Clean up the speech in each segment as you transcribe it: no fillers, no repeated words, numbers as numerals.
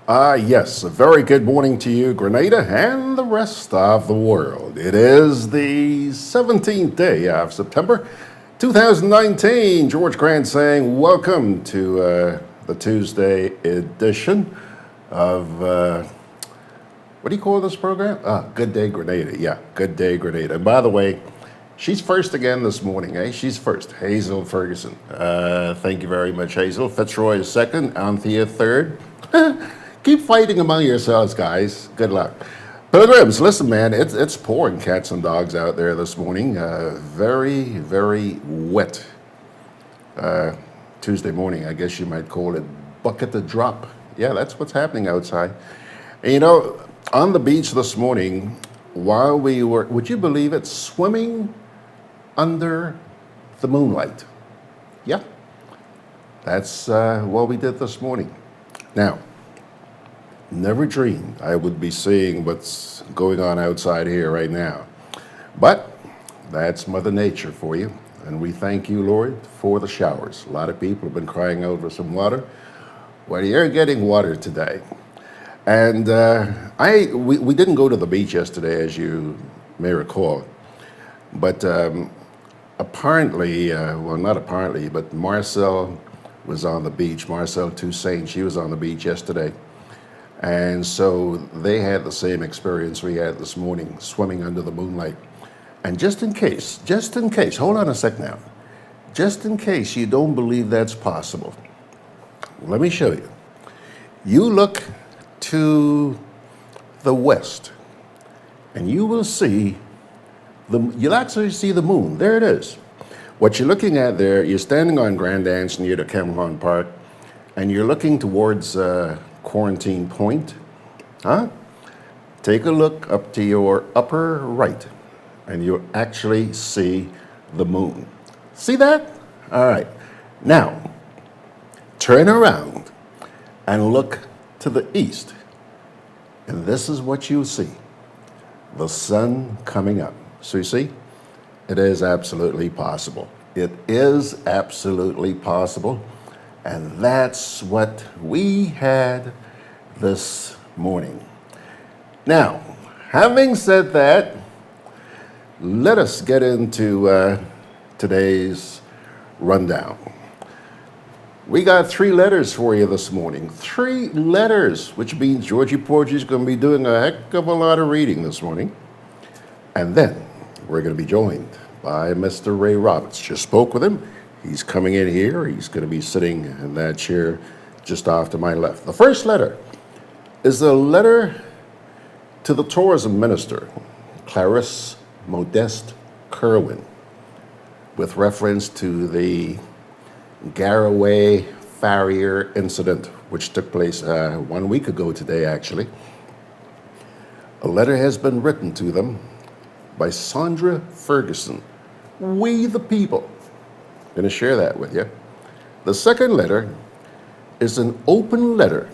Yes, a very good morning to you, Grenada, and the rest of the world. It is the 17th day of September, 2019. George Grant saying, welcome to the Tuesday edition of, what do you call this program? Gudday Grenada. Yeah, Gudday Grenada. And by the way, she's first again this morning, eh? She's first. Hazel Ferguson. Thank you very much, Hazel. Fitzroy is second. Anthea third. Keep fighting among yourselves, guys. Good luck. Pilgrims, listen, man, it's pouring cats and dogs out there this morning. Very, very wet. Tuesday morning, I guess you might call it bucket to drop. Yeah, that's what's happening outside. And, you know, on the beach this morning, while we were, would you believe it, swimming under the moonlight. Yeah, that's what we did this morning. Now, never dreamed I would be seeing what's going on outside here right now. But that's Mother Nature for you. And we thank you, Lord, for the showers. A lot of people have been crying out for some water. Well, you're getting water today. And we didn't go to the beach yesterday, as you may recall. But apparently, well, not apparently, but Marcel was on the beach. Marcel Toussaint, she was on the beach yesterday. And so they had the same experience we had this morning, swimming under the moonlight. And just in case, hold on a sec now. Just in case you don't believe that's possible, let me show you. You look to the west, and you will see, you'll actually see the moon. There it is. What you're looking at there, you're standing on Grand Anse near the Cameron Park, and you're looking towards Quarantine Point. Take a look up to your upper right, and you'll actually see the moon. See that? All right. Now, turn around and look to the east, and this is what you'll see. The sun coming up. So you see, it is absolutely possible. It is absolutely possible. And that's what we had this morning. Now, having said that, let us get into today's rundown. We got 3 letters for you this morning. 3 letters, which means Georgie Porgy is going to be doing a heck of a lot of reading this morning. And then we're going to be joined by Mr. Ray Roberts. Just spoke with him. He's coming in here. He's going to be sitting in that chair just off to my left. The first letter is a letter to the tourism minister, Clarice Modeste Curwen, with reference to the Garraway Farrier incident, which took place 1 week ago today, actually. A letter has been written to them by Sandra Ferguson. We the people. I'm going to share that with you. The second letter is an open letter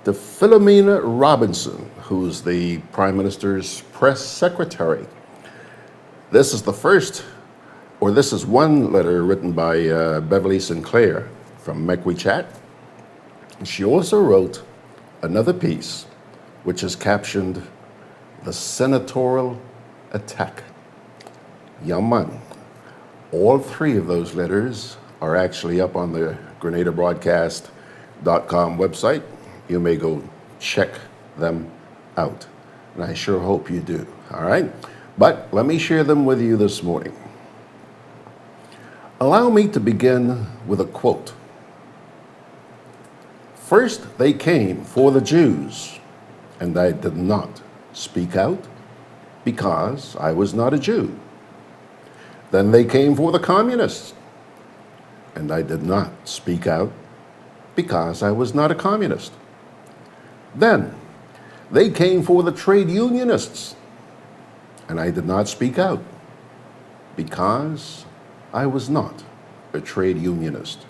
to Philomena Robertson, who's the Prime Minister's press secretary. This is the first, or this is one letter written by Beverly Sinclair from McWeChat. She also wrote another piece, which is captioned, "The Senatorial Attack." Yaman. All 3 of those letters are actually up on the GRENADABROADCAST.com website. You may go check them out. And I sure hope you do, all right? But let me share them with you this morning. Allow me to begin with a quote. "First they came for the Jews, and I did not speak out because I was not a Jew. Then they came for the communists, and I did not speak out because I was not a communist. Then they came for the trade unionists, and I did not speak out because I was not a trade unionist.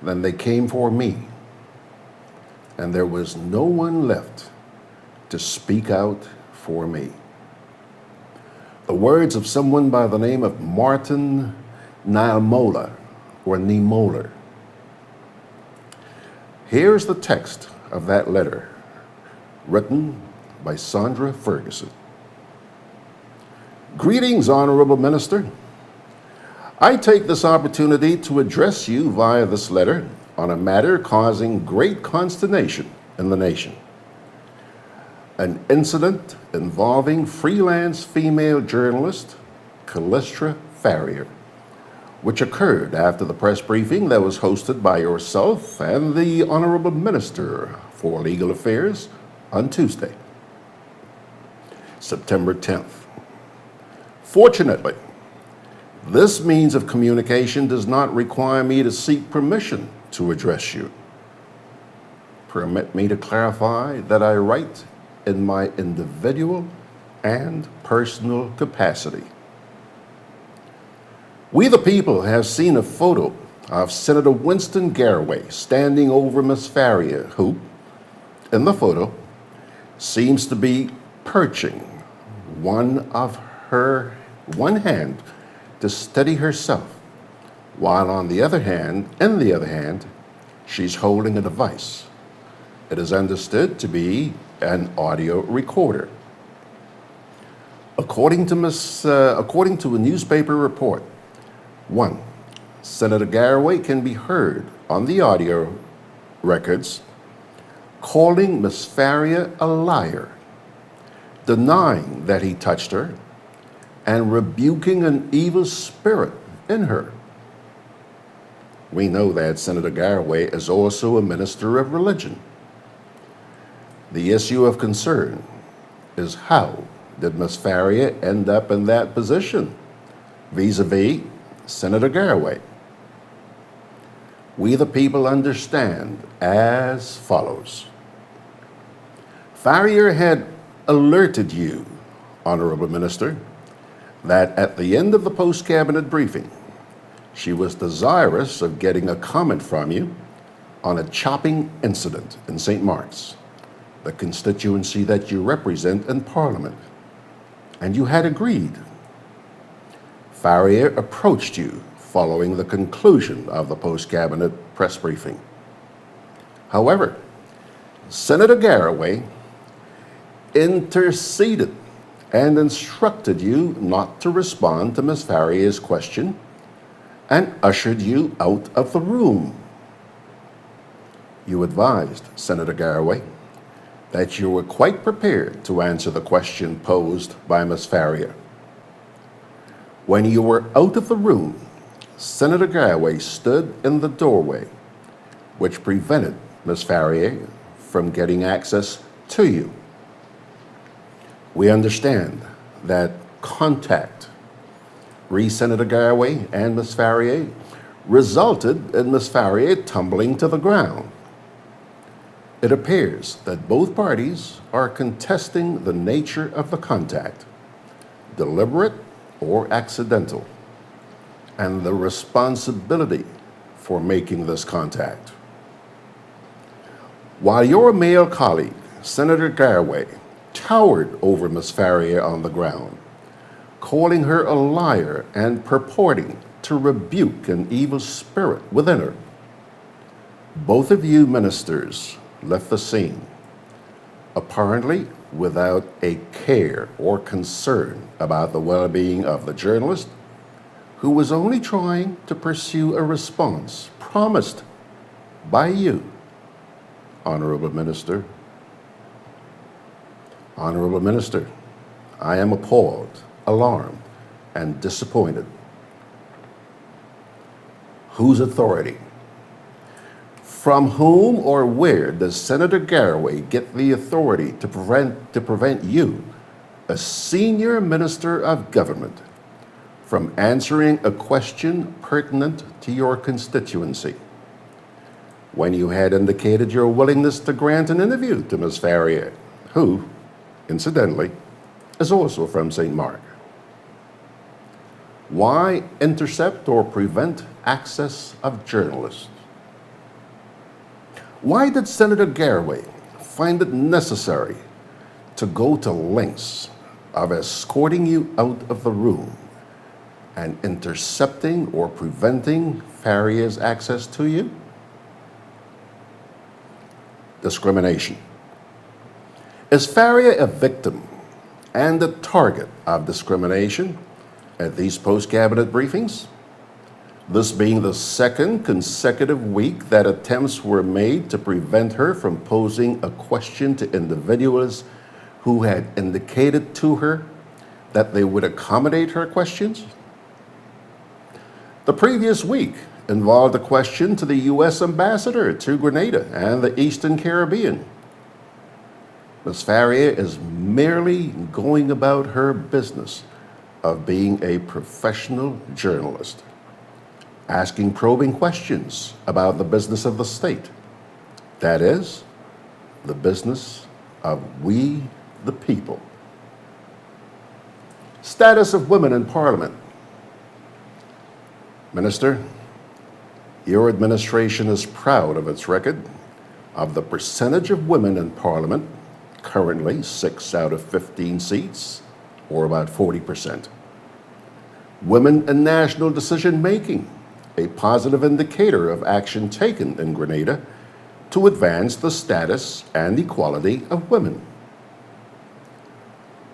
Then they came for me, and there was no one left to speak out for me." The words of someone by the name of Martin Niemöller, or Niemöller. Here's the text of that letter, written by Sandra Ferguson. Greetings, Honorable Minister. I take this opportunity to address you via this letter on a matter causing great consternation in the nation. An incident involving freelance female journalist Clarice Farrier, which occurred after the press briefing that was hosted by yourself and the Honorable Minister for Legal Affairs on Tuesday, September 10th. Fortunately, this means of communication does not require me to seek permission to address you. Permit me to clarify that I write in my individual and personal capacity. We the people have seen a photo of Senator Winston Garraway standing over Miss Farrier, who, in the photo, seems to be perching one hand to steady herself, while in the other hand, she's holding a device. It is understood to be an audio recorder. According to a newspaper report, Senator Garraway can be heard on the audio records calling Miss Farrier a liar, denying that he touched her, and rebuking an evil spirit in her. We know that Senator Garraway is also a minister of religion. The issue of concern is, how did Miss Farrier end up in that position vis-a-vis Senator Garraway? We the people understand as follows. Farrier had alerted you, Honorable Minister, that at the end of the post-cabinet briefing, she was desirous of getting a comment from you on a chopping incident in St. Mark's, the constituency that you represent in Parliament, and you had agreed. Farrier approached you following the conclusion of the post-cabinet press briefing. However, Senator Garraway interceded and instructed you not to respond to Ms. Farrier's question and ushered you out of the room. You advised Senator Garraway that you were quite prepared to answer the question posed by Ms. Farrier. When you were out of the room, Senator Garraway stood in the doorway, which prevented Ms. Farrier from getting access to you. We understand that contact Senator Garraway and Ms. Farrier resulted in Ms. Farrier tumbling to the ground. It appears that both parties are contesting the nature of the contact, deliberate or accidental, and the responsibility for making this contact. While your male colleague, Senator Garraway, towered over Ms. Farrier on the ground, calling her a liar and purporting to rebuke an evil spirit within her, both of you ministers left the scene, apparently without a care or concern about the well-being of the journalist, who was only trying to pursue a response promised by you, Honorable Minister. Honorable Minister, I am appalled, alarmed, and disappointed. Whose authority? From whom or where does Senator Garraway get the authority to prevent you, a senior minister of government, from answering a question pertinent to your constituency, when you had indicated your willingness to grant an interview to Ms. Farrier, who, incidentally, is also from St. Mark? Why intercept or prevent access of journalists? Why did Senator Garraway find it necessary to go to lengths of escorting you out of the room and intercepting or preventing Farrier's access to you? discrimination. Is Farrier a victim and a target of discrimination at these post-cabinet briefings? This being the second consecutive week that attempts were made to prevent her from posing a question to individuals who had indicated to her that they would accommodate her questions. The previous week involved a question to the U.S. ambassador to Grenada and the Eastern Caribbean. Ms. Farrier is merely going about her business of being a professional journalist, asking probing questions about the business of the state. That is, the business of we the people. Status of women in Parliament. Minister, your administration is proud of its record of the percentage of women in Parliament, currently 6 out of 15 seats, or about 40%. Women in national decision-making, a positive indicator of action taken in Grenada to advance the status and equality of women.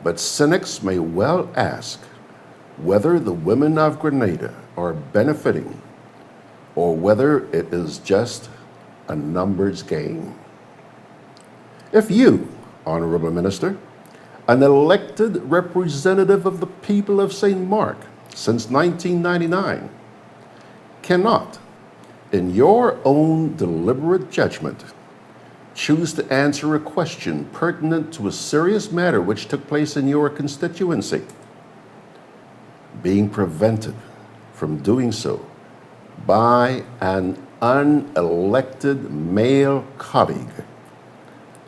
But cynics may well ask whether the women of Grenada are benefiting or whether it is just a numbers game. If you, Honorable Minister, an elected representative of the people of St. Mark since 1999, cannot, in your own deliberate judgment, choose to answer a question pertinent to a serious matter which took place in your constituency, being prevented from doing so by an unelected male colleague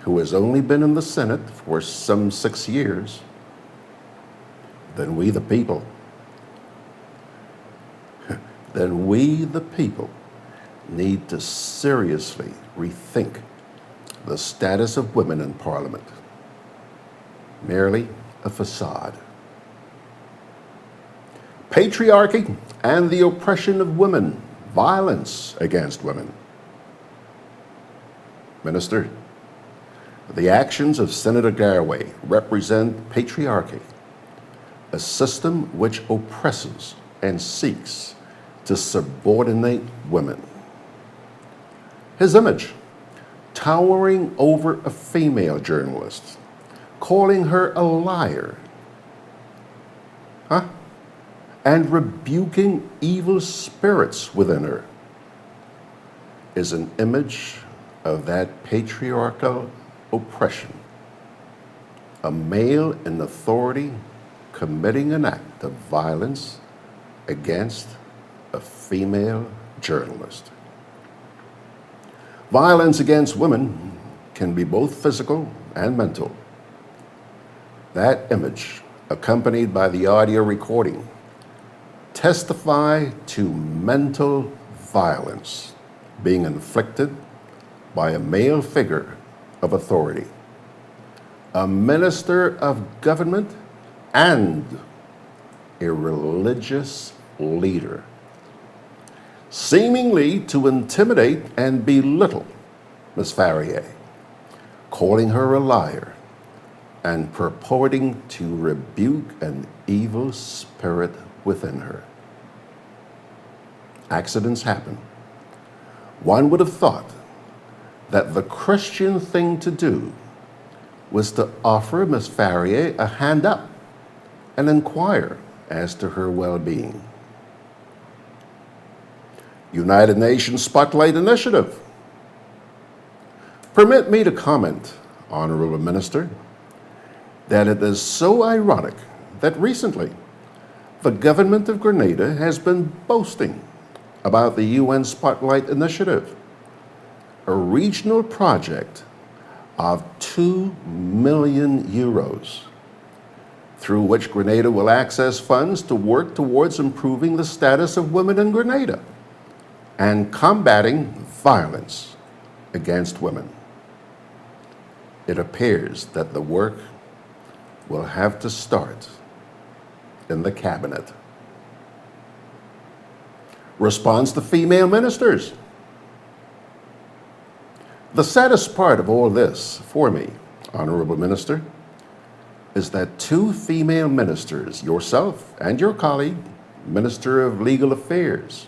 who has only been in the Senate for some 6 years, then we the people need to seriously rethink the status of women in Parliament. Merely a facade. Patriarchy and the oppression of women, violence against women. Minister, the actions of Senator Garraway represent patriarchy, a system which oppresses and seeks to subordinate women. His image, towering over a female journalist, calling her a liar, and rebuking evil spirits within her, is an image of that patriarchal oppression. A male in authority committing an act of violence against a female journalist. Violence against women can be both physical and mental. That image, accompanied by the audio recording, testify to mental violence being inflicted by a male figure of authority, a minister of government, and a religious leader, seemingly to intimidate and belittle Ms. Farrier, calling her a liar and purporting to rebuke an evil spirit within her. Accidents happen. One would have thought that the Christian thing to do was to offer Ms. Farrier a hand up and inquire as to her well-being. United Nations Spotlight Initiative. Permit me to comment, Honorable Minister, that it is so ironic that recently the government of Grenada has been boasting about the UN Spotlight Initiative, a regional project of 2 million euros, through which Grenada will access funds to work towards improving the status of women in Grenada and combating violence against women. It appears that the work will have to start in the cabinet. Response to female ministers. The saddest part of all this for me, Honorable Minister, is that two female ministers, yourself and your colleague, Minister of Legal Affairs,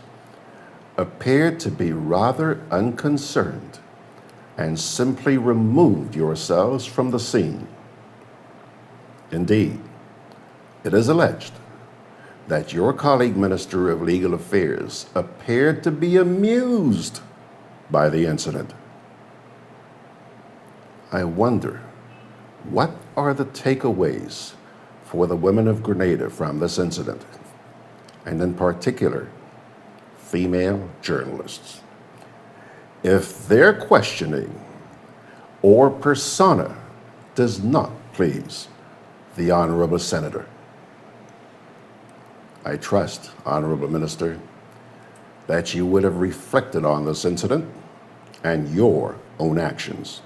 appeared to be rather unconcerned and simply removed yourselves from the scene. Indeed, it is alleged that your colleague, Minister of Legal Affairs, appeared to be amused by the incident. I wonder, what are the takeaways for the women of Grenada from this incident, and in particular, female journalists? If their questioning or persona does not please the Honorable Senator, I trust, Honorable Minister, that you would have reflected on this incident and your own actions.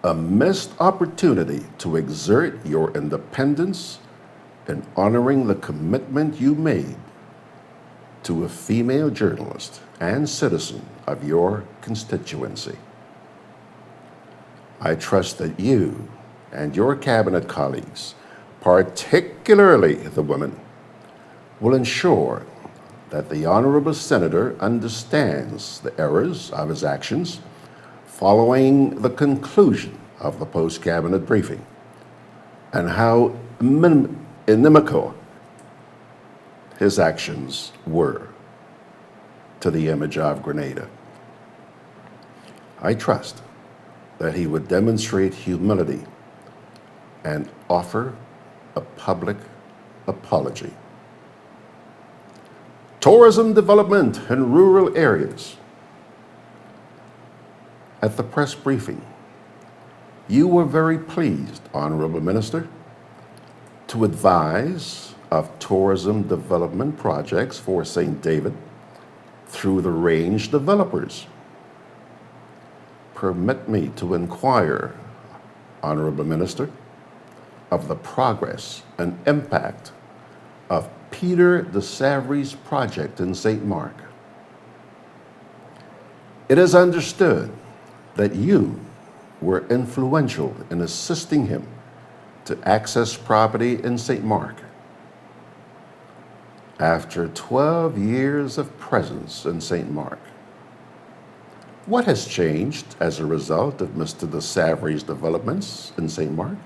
A missed opportunity to exert your independence in honoring the commitment you made to a female journalist and citizen of your constituency. I trust that you and your cabinet colleagues, particularly the women, will ensure that the Honorable Senator understands the errors of his actions following the conclusion of the post-cabinet briefing and how inimical his actions were to the image of Grenada. I trust that he would demonstrate humility and offer a public apology. Tourism development in rural areas. At the press briefing, you were very pleased, Honorable Minister, to advise of tourism development projects for St. David through the range developers. Permit me to inquire, Honorable Minister, of the progress and impact of Peter de Savry's project in St. Mark. It is understood that you were influential in assisting him to access property in St. Mark. After 12 years of presence in St. Mark, what has changed as a result of Mr. de Savry's developments in St. Mark?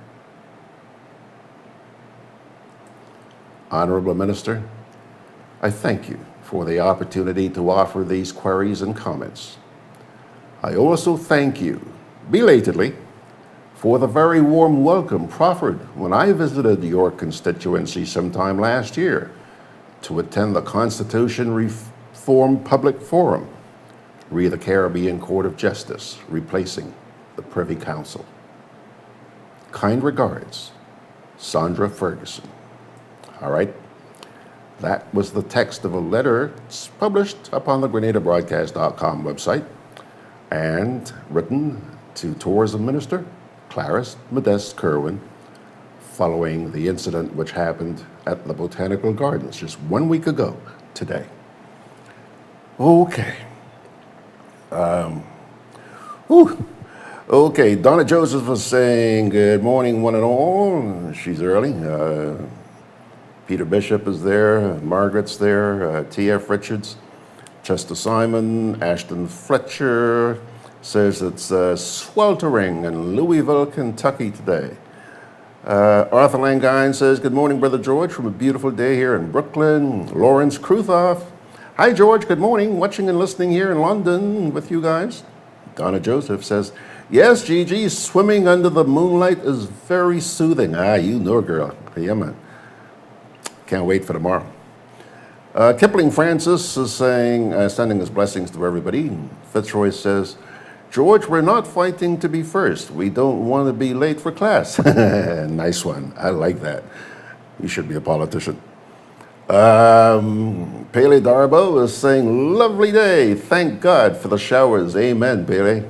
Honorable Minister, I thank you for the opportunity to offer these queries and comments. I also thank you, belatedly, for the very warm welcome proffered when I visited your constituency sometime last year to attend the Constitution Reform Public Forum, re the Caribbean Court of Justice, replacing the Privy Council. Kind regards, Sandra Ferguson. All right, that was the text of a letter published upon the GRENADABROADCAST.com website and written to Tourism Minister Clarice Modeste Curwen following the incident which happened at the Botanical Gardens just 1 week ago today. Okay. Okay, Donna Joseph was saying, good morning, one and all. She's early. Peter Bishop is there, Margaret's there, T.F. Richards, Chester Simon, Ashton Fletcher says it's sweltering in Louisville, Kentucky today. Arthur Langine says, good morning, Brother George, from a beautiful day here in Brooklyn. Lawrence Kruthoff, hi, George, good morning, watching and listening here in London with you guys. Donna Joseph says, yes, Gigi, swimming under the moonlight is very soothing. Ah, you know, girl. Yeah, man. Can't wait for tomorrow. Kipling Francis is saying, sending his blessings to everybody. Fitzroy says, George, we're not fighting to be first. We don't want to be late for class. Nice one. I like that. You should be a politician. Pele Darbo is saying, lovely day. Thank God for the showers. Amen, Pele.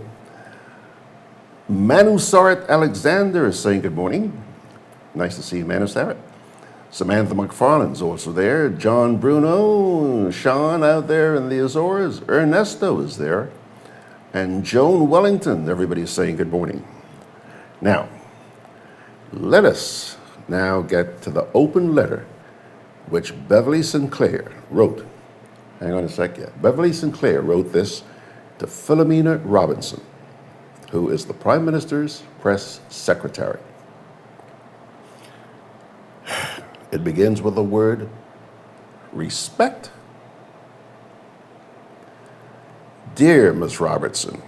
Manu Sarat Alexander is saying good morning. Nice to see you, Manu Sarat. Samantha McFarland's also there. John Bruno, Sean out there in the Azores. Ernesto is there. and Joan Wellington. Everybody's saying good morning. Now, let us now get to the open letter which Beverly Sinclair wrote. Hang on a sec. Yeah. Beverly Sinclair wrote this to Philomena Robertson, who is the Prime Minister's press secretary. It begins with the word respect. Dear Ms. Robertson,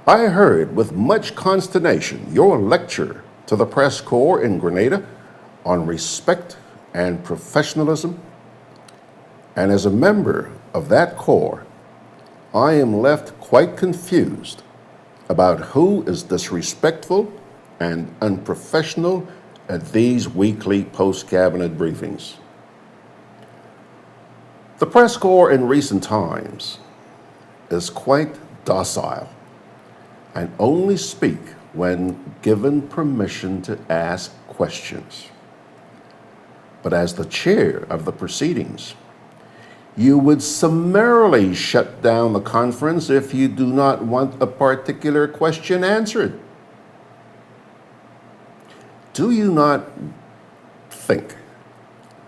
I heard with much consternation your lecture to the press corps in Grenada on respect and professionalism, and as a member of that corps, I am left quite confused about who is disrespectful and unprofessional at these weekly post-cabinet briefings. The press corps in recent times is quite docile and only speak when given permission to ask questions. But as the chair of the proceedings, you would summarily shut down the conference if you do not want a particular question answered. Do you not think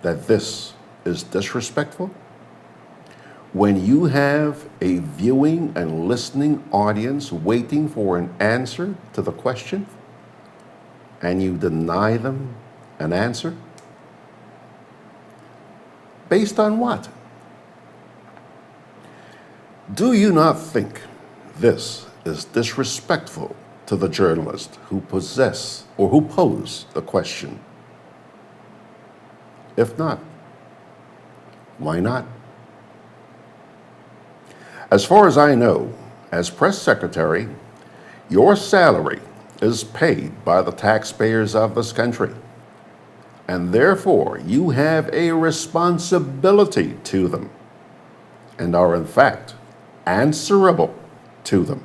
that this is disrespectful? When you have a viewing and listening audience waiting for an answer to the question, and you deny them an answer? Based on what? Do you not think this is disrespectful to the journalists who possess or who pose the question? If not, why not? As far as I know, as press secretary, your salary is paid by the taxpayers of this country, and therefore you have a responsibility to them and are in fact answerable to them.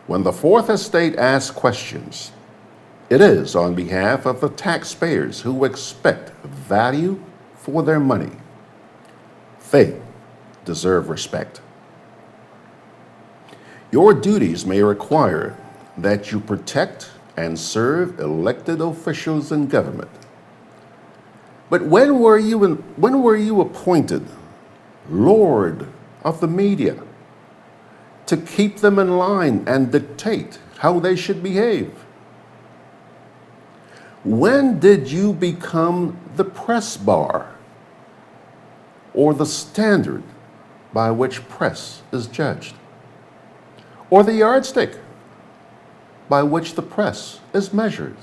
When the Fourth Estate asks questions, it is on behalf of the taxpayers who expect value for their money. They deserve respect. Your duties may require that you protect and serve elected officials in government. But when were you appointed Lord of the media to keep them in line and dictate how they should behave? When did you become the press bar or the standard by which press is judged, or the yardstick by which the press is measured?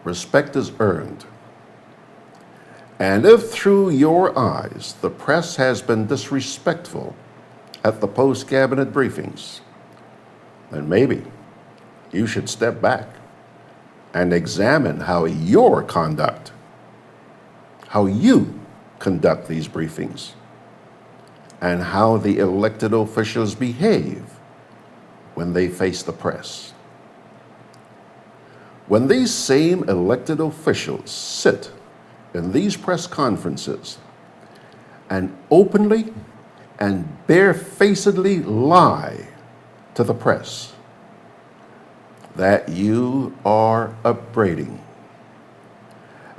Respect is earned. And if through your eyes the press has been disrespectful at the post-cabinet briefings, then maybe you should step back and examine how you conduct these briefings and how the elected officials behave when they face the press. When these same elected officials sit in these press conferences and openly and barefacedly lie to the press that you are upbraiding,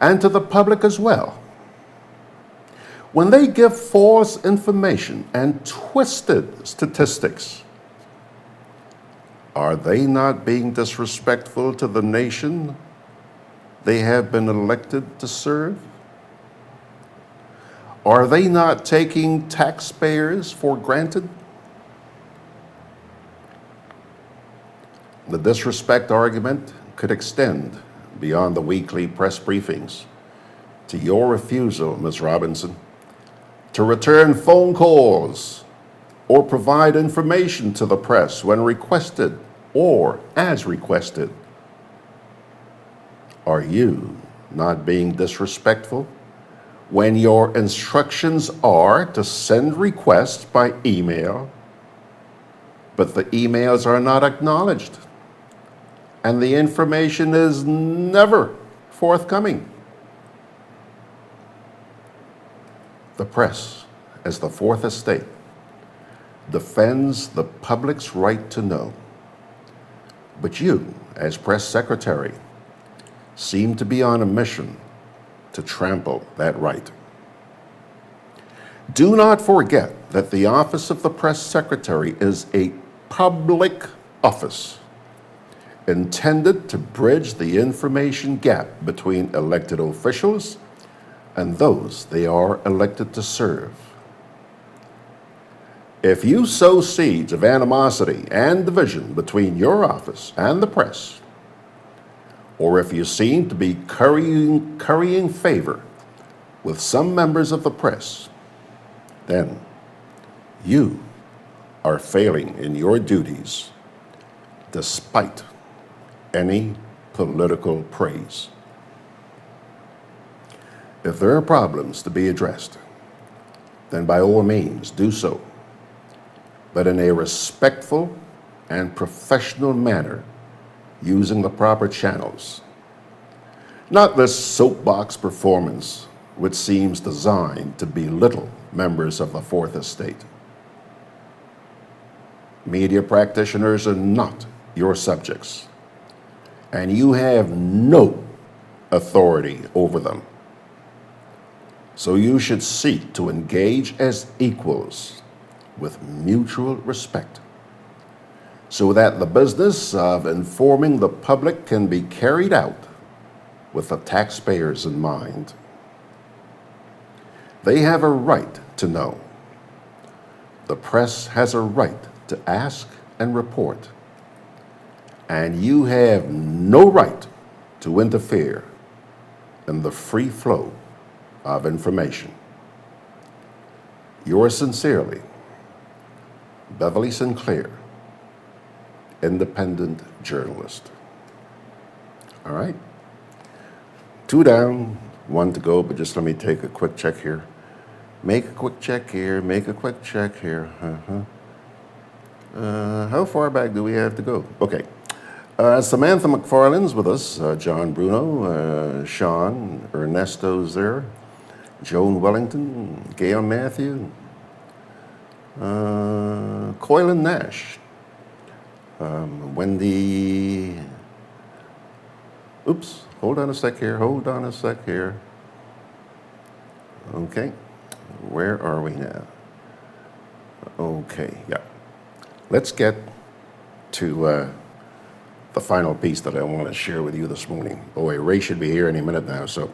and to the public as well, when they give false information and twisted statistics, are they not being disrespectful to the nation they have been elected to serve? Are they not taking taxpayers for granted? The disrespect argument could extend beyond the weekly press briefings to your refusal, Ms. Robinson, to return phone calls or provide information to the press when requested or as requested. Are you not being disrespectful when your instructions are to send requests by email, but the emails are not acknowledged and the information is never forthcoming? The press as the Fourth Estate defends the public's right to know. But you, as press secretary, seem to be on a mission to trample that right. Do not forget that the office of the press secretary is a public office intended to bridge the information gap between elected officials and those they are elected to serve. If you sow seeds of animosity and division between your office and the press, or if you seem to be currying favor with some members of the press, then you are failing in your duties despite any political praise. If there are problems to be addressed, then by all means do so, but in a respectful and professional manner, using the proper channels. Not this soapbox performance which seems designed to belittle members of the Fourth Estate. Media practitioners are not your subjects, and you have no authority over them. So you should seek to engage as equals with mutual respect, so that the business of informing the public can be carried out with the taxpayers in mind. They have a right to know. The press has a right to ask and report. And you have no right to interfere in the free flow of information. Yours sincerely, Beverly Sinclair, independent journalist. All right. 2 down, 1 to go, but just let me take a quick check here. Make a quick check here, make a quick check here. How far back do we have to go? Okay. Samantha McFarland's with us, John Bruno, Sean, Ernesto's there, Joan Wellington, Gail Matthew, Coylin Nash, Wendy, oops, hold on a sec here. Okay, where are we now? Okay, yeah. Let's get to the final piece that I want to share with you this morning. Boy, Ray should be here any minute now, so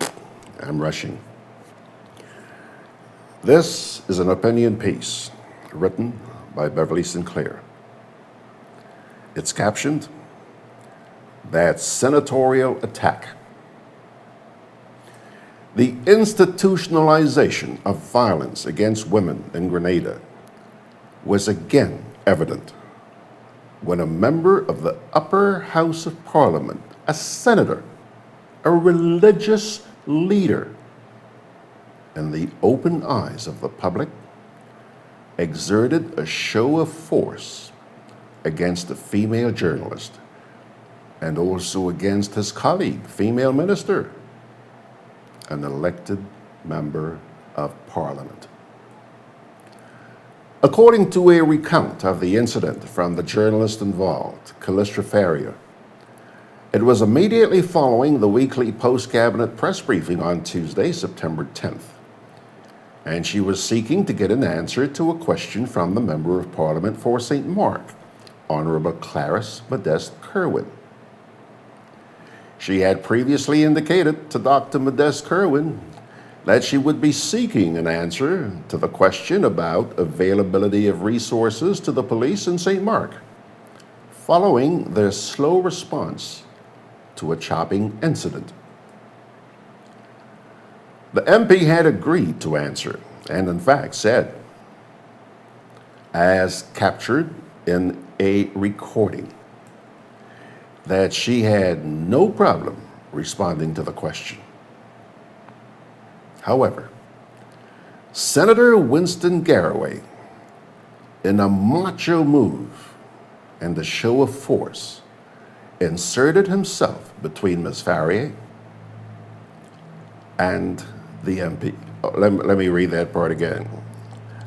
I'm rushing. This is an opinion piece written by Beverly Sinclair. It's captioned, "That Senatorial Attack." The institutionalization of violence against women in Grenada was again evident when a member of the upper house of parliament, a senator, a religious leader, in the open eyes of the public, exerted a show of force against a female journalist and also against his colleague, female minister, an elected member of parliament. According to a recount of the incident from the journalist involved, Callistra Farrier, it was immediately following the weekly post-cabinet press briefing on Tuesday, September 10th, and she was seeking to get an answer to a question from the Member of Parliament for St. Mark, Honorable Clarice Modeste Curwen. She had previously indicated to Dr. Modeste Curwen that she would be seeking an answer to the question about availability of resources to the police in St. Mark, following their slow response to a chopping incident. The MP had agreed to answer, and in fact said, as captured in a recording, that she had no problem responding to the question. However, Senator Winston Garraway, in a macho move and a show of force, inserted himself between Ms. Farrier and the MP. Let me read that part again.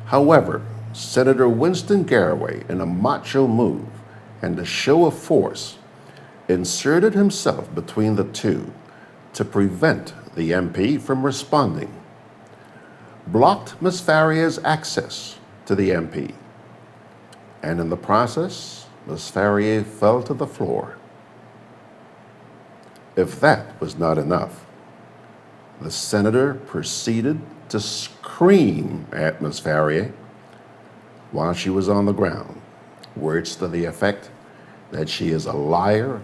However, Senator Winston Garraway, in a macho move and a show of force, inserted himself between the two to prevent the MP from responding, blocked Ms. Farrier's access to the MP, and in the process, Ms. Farrier fell to the floor. If that was not enough, the senator proceeded to scream at Ms. Farrier while she was on the ground, words to the effect that she is a liar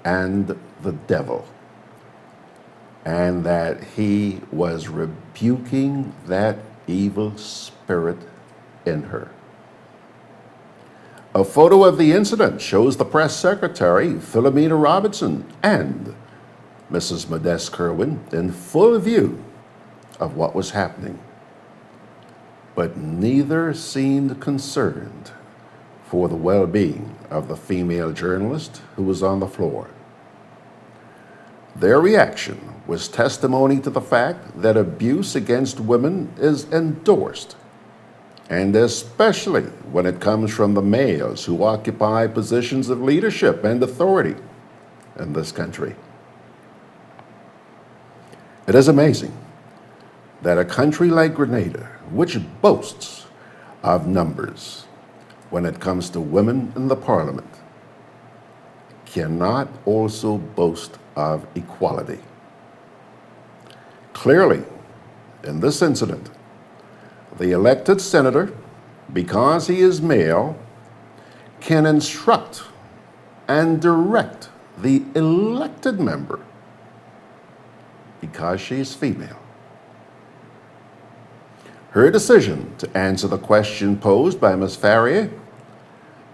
and the devil, and that he was rebuking that evil spirit in her. A photo of the incident shows the press secretary, Philomena Robertson, and Mrs. Modeste Curwen in full view of what was happening. But neither seemed concerned for the well-being of the female journalist who was on the floor. Their reaction was testimony to the fact that abuse against women is endorsed, and especially when it comes from the males who occupy positions of leadership and authority in this country. It is amazing that a country like Grenada, which boasts of numbers when it comes to women in the parliament, cannot also boast of equality. Clearly, in this incident, the elected senator, because he is male, can instruct and direct the elected member because she is female. Her decision to answer the question posed by Ms. Farrier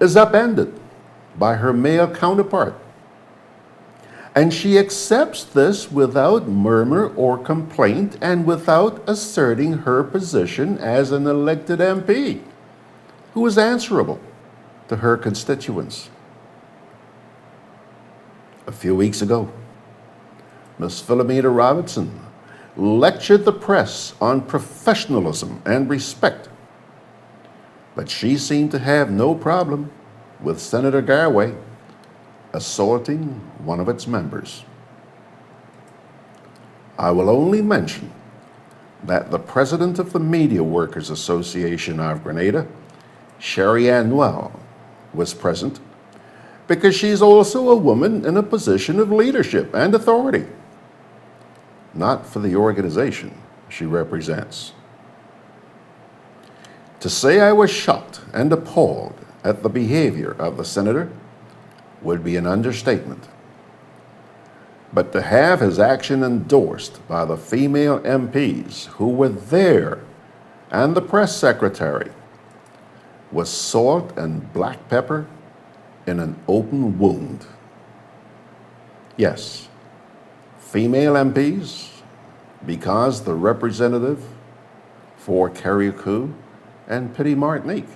is upended by her male counterpart, and she accepts this without murmur or complaint and without asserting her position as an elected MP who is answerable to her constituents. A few weeks ago, Ms. Philomena Robertson lectured the press on professionalism and respect, but she seemed to have no problem with Senator Garraway assaulting one of its members. I will only mention that the president of the Media Workers Association of Grenada, Sherry Ann Noel, was present because she's also a woman in a position of leadership and authority, not for the organization she represents. To say I was shocked and appalled at the behavior of the senator would be an understatement. But to have his action endorsed by the female MPs who were there and the press secretary was salt and black pepper in an open wound. Yes, female MPs, because the representative for Carriacou and Petit Martinique,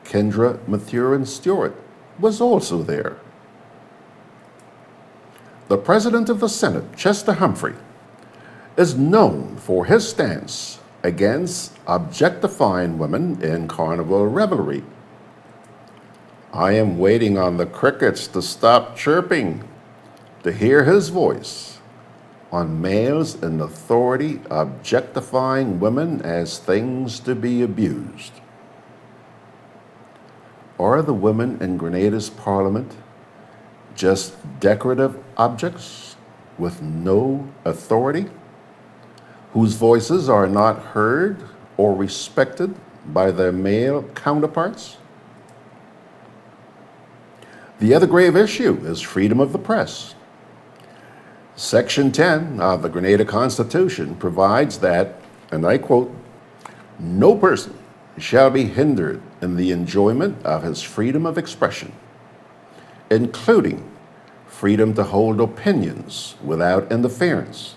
Kendra Mathurin-Stewart, was also there. The President of the Senate, Chester Humphrey, is known for his stance against objectifying women in carnival revelry. I am waiting on the crickets to stop chirping to hear his voice on males in authority objectifying women as things to be abused. Are the women in Grenada's parliament just decorative objects with no authority, whose voices are not heard or respected by their male counterparts? The other grave issue is freedom of the press. Section 10 of the Grenada Constitution provides that, and I quote, "No person shall be hindered in the enjoyment of his freedom of expression, including freedom to hold opinions without interference,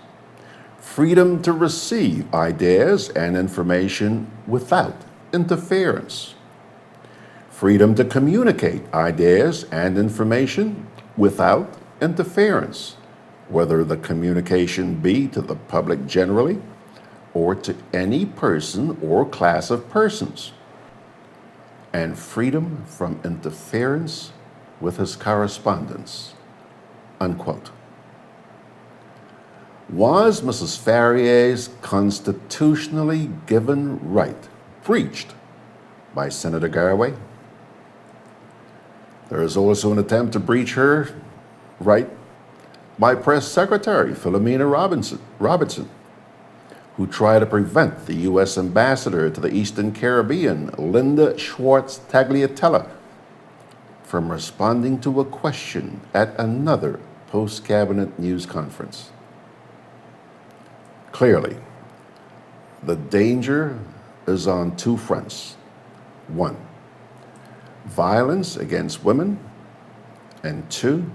freedom to receive ideas and information without interference, freedom to communicate ideas and information without interference, whether the communication be to the public generally or to any person or class of persons, and freedom from interference with his correspondence, unquote. Was Mrs. Farrier's constitutionally given right breached by Senator Garraway? There is also an attempt to breach her right by Press Secretary Philomena Robertson, who tried to prevent the U.S. Ambassador to the Eastern Caribbean, Linda Schwartz Tagliatella, from responding to a question at another post-cabinet news conference. Clearly, the danger is on two fronts. One, violence against women, and two,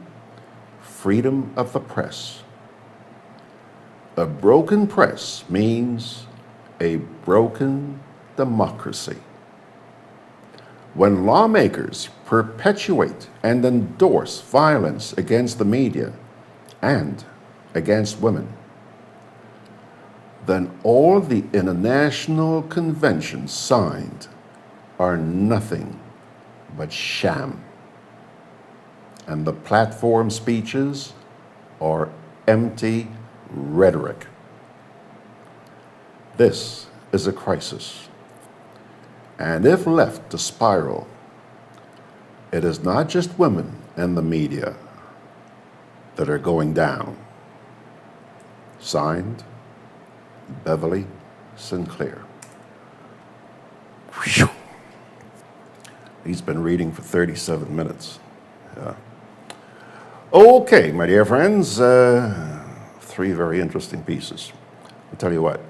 freedom of the press. A broken press means a broken democracy. When lawmakers perpetuate and endorse violence against the media and against women, then all the international conventions signed are nothing but sham. And the platform speeches are empty rhetoric. This is a crisis. And if left to spiral, it is not just women and the media that are going down. Signed, Beverly Sinclair. Whew. He's been reading for 37 minutes. Yeah. Okay, my dear friends, three very interesting pieces. I'll tell you what,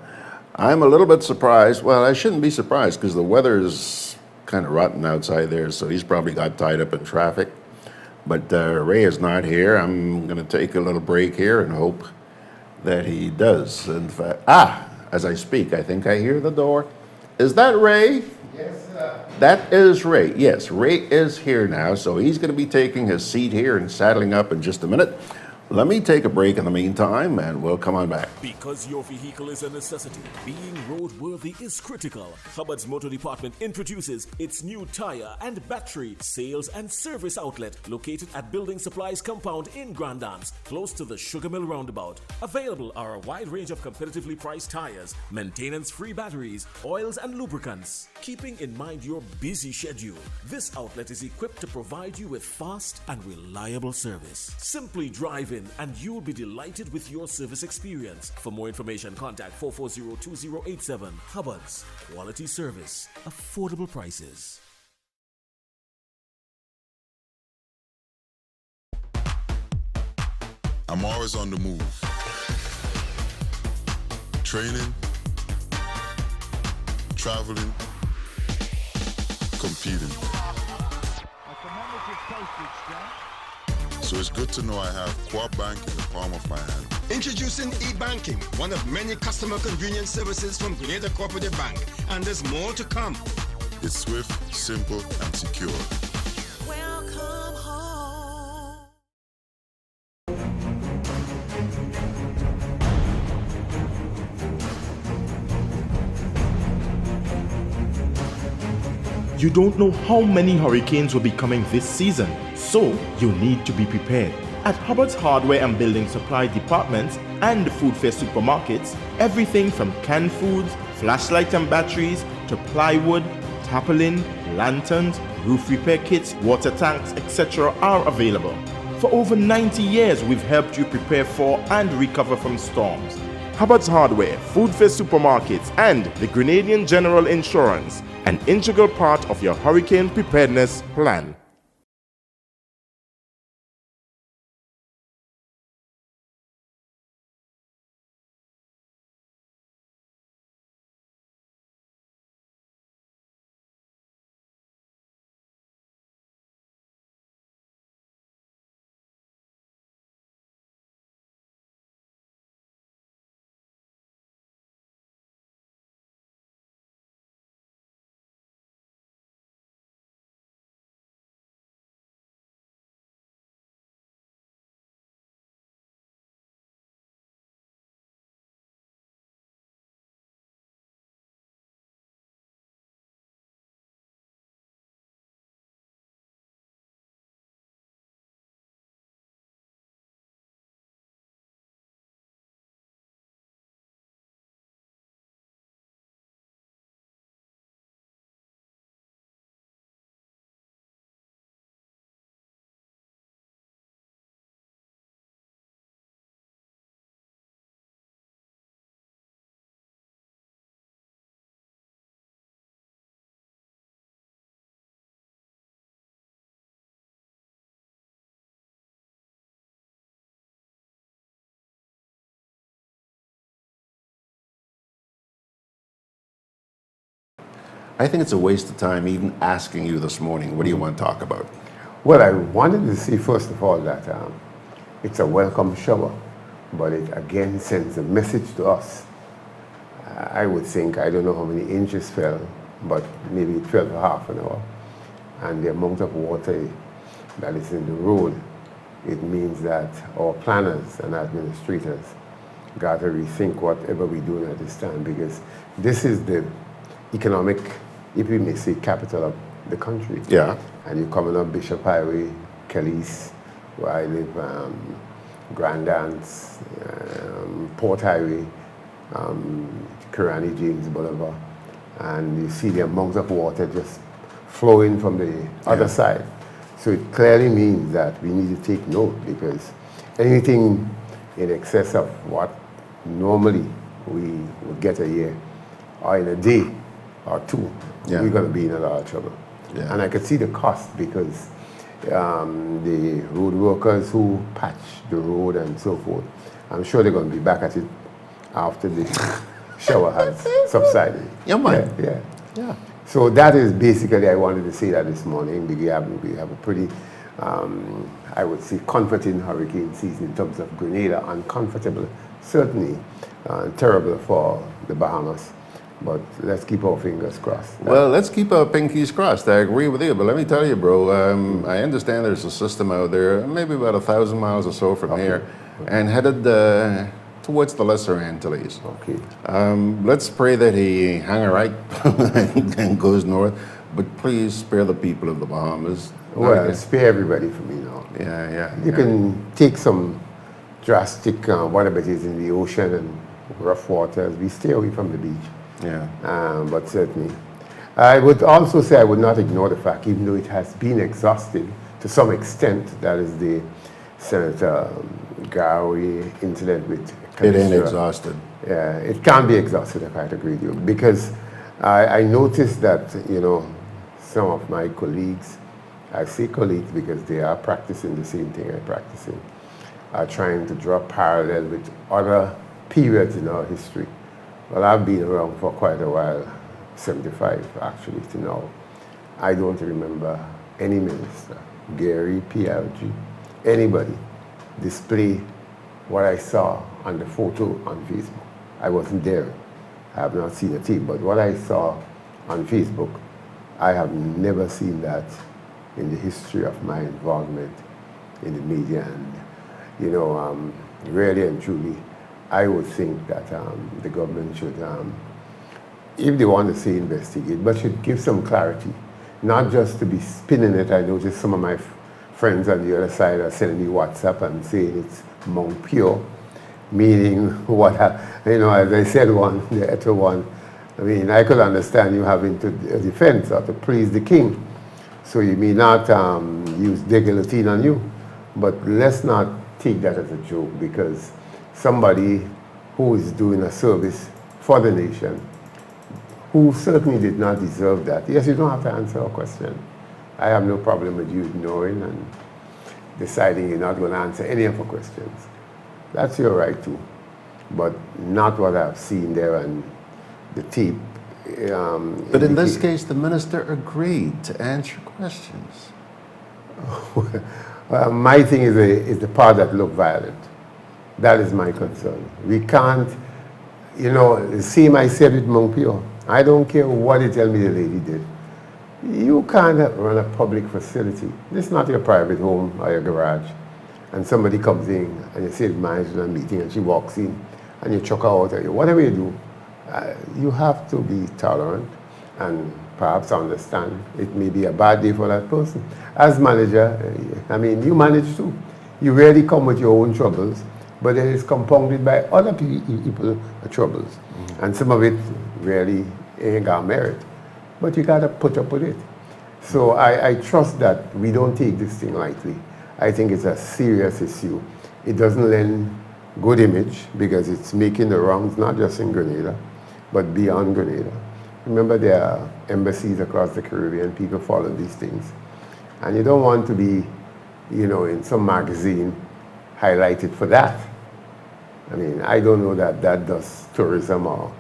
I'm a little bit surprised. Well, I shouldn't be surprised because the weather is kind of rotten outside there, so he's probably got tied up in traffic. But Ray is not here. I'm going to take a little break here and hope that he does. In fact, as I speak, I think I hear the door. Is that Ray? Yes, sir. That is Ray. Yes, Ray is here now, so he's going to be taking his seat here and saddling up in just a minute. Let me take a break in the meantime, and we'll come on back. Because your vehicle is a necessity, being roadworthy is critical. Hubbard's Motor Department introduces its new tire and battery sales and service outlet located at Building Supplies Compound in Grand Anse, close to the Sugar Mill Roundabout. Available are a wide range of competitively priced tires, maintenance-free batteries, oils and lubricants. Keeping in mind your busy schedule, this outlet is equipped to provide you with fast and reliable service. Simply drive in and you'll be delighted with your service experience. For more information, contact 440-2087. Hubbard's, quality service, affordable prices. I'm always on the move. Training, traveling, competing. So it's good to know I have Quad Bank in the palm of my hand. Introducing e-banking, one of many customer convenience services from Grenada Cooperative Bank, and there's more to come. It's swift, simple, and secure. Welcome home. You don't know how many hurricanes will be coming this season, so you need to be prepared. At Hubbard's Hardware and Building Supply Departments and Food Fair Supermarkets, everything from canned foods, flashlights and batteries, to plywood, tarpaulin, lanterns, roof repair kits, water tanks, etc. are available. For over 90 years, we've helped you prepare for and recover from storms. Hubbard's Hardware, Food Fair Supermarkets, and the Grenadian General Insurance, an integral part of your hurricane preparedness plan. I think it's a waste of time even asking you this morning, what do you want to talk about? Well, I wanted to say, first of all, that it's a welcome shower, but it again sends a message to us. I would think, I don't know how many inches fell, but maybe it fell for half an hour. And the amount of water that is in the road, it means that our planners and administrators got to rethink whatever we're doing at this time, because this is the economic, if we may say, capital of the country. Yeah. And you're coming up Bishop Highway, Clarice, where I live, Grandance, Port Highway, Curwen, James Boulevard, and you see the amount of water just flowing from the other side. So it clearly means that we need to take note, because anything in excess of what normally we would get a year, or in a day or two, we're going to be in a lot of trouble. Yeah. And I could see the cost, because the road workers who patch the road and so forth, I'm sure they're going to be back at it after the shower has subsided. Yeah, man. Yeah. So that is basically, I wanted to say that this morning. We have a pretty, I would say, comforting hurricane season in terms of Grenada. Uncomfortable, certainly terrible for the Bahamas. But let's keep our fingers crossed. Well, let's keep our pinkies crossed. I agree with you, but let me tell you, bro, I understand there's a system out there, maybe about 1,000 miles or so from here, and headed towards the Lesser Antilles. Okay. Let's pray that he hang a right and goes north, but please spare the people of the Bahamas. Well, spare everybody from me now. Yeah. You can take some drastic, whatever it is in the ocean and rough waters. We stay away from the beach. Yeah. But certainly. I would also say I would not ignore the fact, even though it has been exhausted to some extent, that is the Senator Garraway incident with It ain't exhausted. Yeah, it can be exhausted, if I agree with you, because I noticed that, some of my colleagues, I say colleagues because they are practicing the same thing I'm practicing, are trying to draw parallel with other periods in our history. Well, I've been around for quite a while, 75 actually to now. I don't remember any minister, Gary, PLG, anybody display what I saw on the photo on Facebook. I wasn't there. I have not seen a tape, but what I saw on Facebook, I have never seen that in the history of my involvement in the media. And, really and truly, I would think that the government should, if they want to say investigate, but should give some clarity, not just to be spinning it. I noticed some of my friends on the other side are sending me WhatsApp and saying it's Mount Pure, meaning what, as I said the other one, I mean, I could understand you having to defend or to praise the king. So you may not use the guillotine on you, but let's not take that as a joke, because somebody who is doing a service for the nation, who certainly did not deserve that. Yes, you don't have to answer a question. I have no problem with you ignoring and deciding you're not going to answer any of our questions. That's your right too, but not what I've seen there and the tape. But in this case, the minister agreed to answer questions. My thing is the part that looked violent. That is my concern. We can't, the same I said with Montpio. I don't care what they tell me the lady did. You can't run a public facility. This is not your private home or your garage. And somebody comes in and you say the manager a meeting and she walks in and you chuck her out or whatever you do. You have to be tolerant and perhaps understand it may be a bad day for that person. As manager, you manage too. You rarely come with your own troubles, but it is compounded by other people's troubles. Mm-hmm. And some of it really ain't got merit. But you gotta put up with it. So I trust that we don't take this thing lightly. I think it's a serious issue. It doesn't lend good image because it's making the wrongs not just in Grenada, but beyond Grenada. Remember, there are embassies across the Caribbean, people follow these things. And you don't want to be, in some magazine highlighted for that. I don't know that does tourism or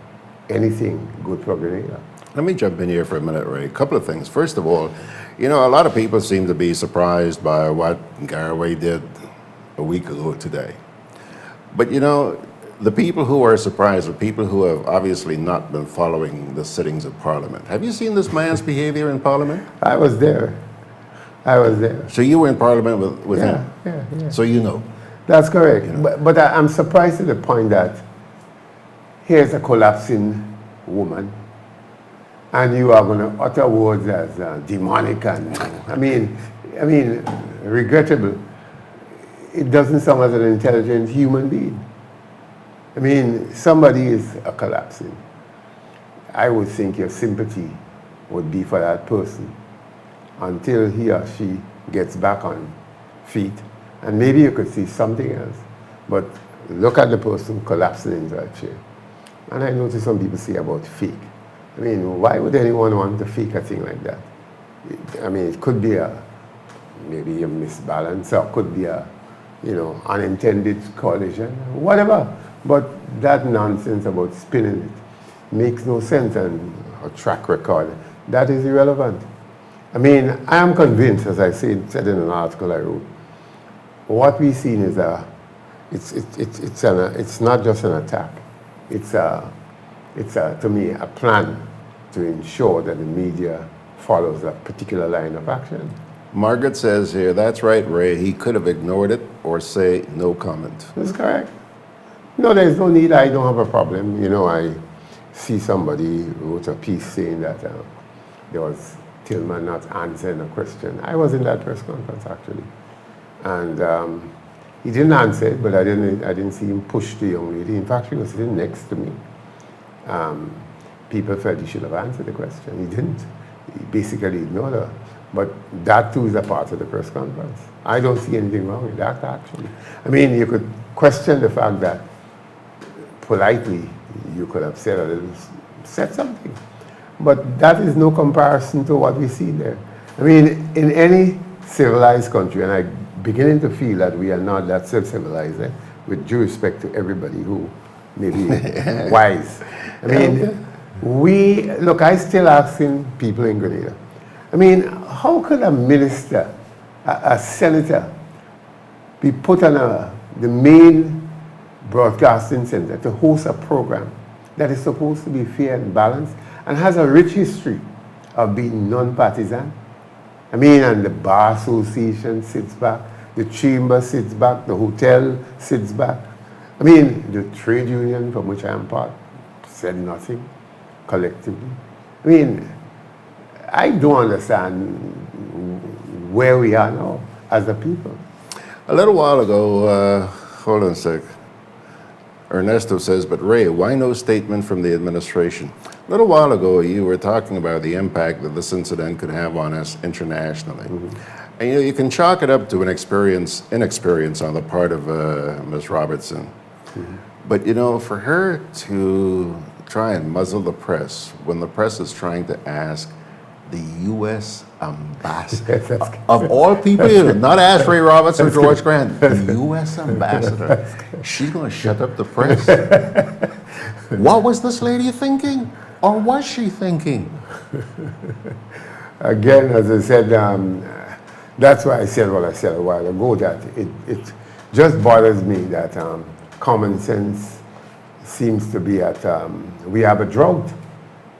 anything good for Grenada. Let me jump in here for a minute, Ray. A couple of things. First of all, you know, a lot of people seem to be surprised by what Garraway did a week ago today. But, you know, the people who are surprised are people who have obviously not been following the sittings of Parliament. Have you seen this man's behavior in Parliament? I was there. I was there. So you were in Parliament with him? Yeah. So you know. That's correct. You know. But I'm surprised to the point that here's a collapsing woman, and you are going to utter words as demonic and, I mean, regrettable. It doesn't sound like an intelligent human being. I mean, somebody is a collapsing. I would think your sympathy would be for that person until he or she gets back on feet. And maybe you could see something else. But look at the person collapsing into that chair. And I notice some people say about fake. I mean, why would anyone want to fake a thing like that? I mean, it could be maybe a misbalance, or could be a, you know, unintended collision, whatever. But that nonsense about spinning it makes no sense, and a track record, that is irrelevant. I mean, I am convinced, as I said in an article I wrote, what we've seen is it's not just an attack. It's to me a plan to ensure that the media follows a particular line of action. Margaret says here, that's right, Ray, he could have ignored it or say no comment. That's correct. No, there's no need. I don't have a problem. You know, I see somebody wrote a piece saying that there was Tillman not answering a question. I was in that press conference, actually. And he didn't answer it, but I didn't see him push the young lady. In fact, she was sitting next to me. People felt he should have answered the question. He didn't. He basically ignored her. But that too is a part of the press conference. I don't see anything wrong with that, actually. I mean, you could question the fact that politely you could have said something. But that is no comparison to what we see there. I mean, in any civilized country, and I'm beginning to feel that we are not that civilized, with due respect to everybody who may be wise. I mean, I still asking people in Grenada, I mean, how could a minister, a senator, be put on the main broadcasting center to host a program that is supposed to be fair and balanced and has a rich history of being non-partisan? I mean, and the Bar Association sits back, the Chamber sits back, the hotel sits back. I mean, the trade union from which I am part said nothing collectively. I mean, I don't understand where we are now as a people. A little while ago, hold on a sec. Ernesto says, but Ray, why no statement from the administration? A little while ago, you were talking about the impact that this incident could have on us internationally. Mm-hmm. And you know, you can chalk it up to inexperience on the part of Ms. Robertson. Mm-hmm. But you know, for her to try and muzzle the press when the press is trying to ask the U.S. ambassador, of all people, not ask Ray Robertson or George Grant, the U.S. ambassador, she's going to shut up the press. What was this lady thinking? Or was she thinking? Again, as I said, that's why I said what I said a while ago, that it just bothers me that common sense seems to be at, we have a drought,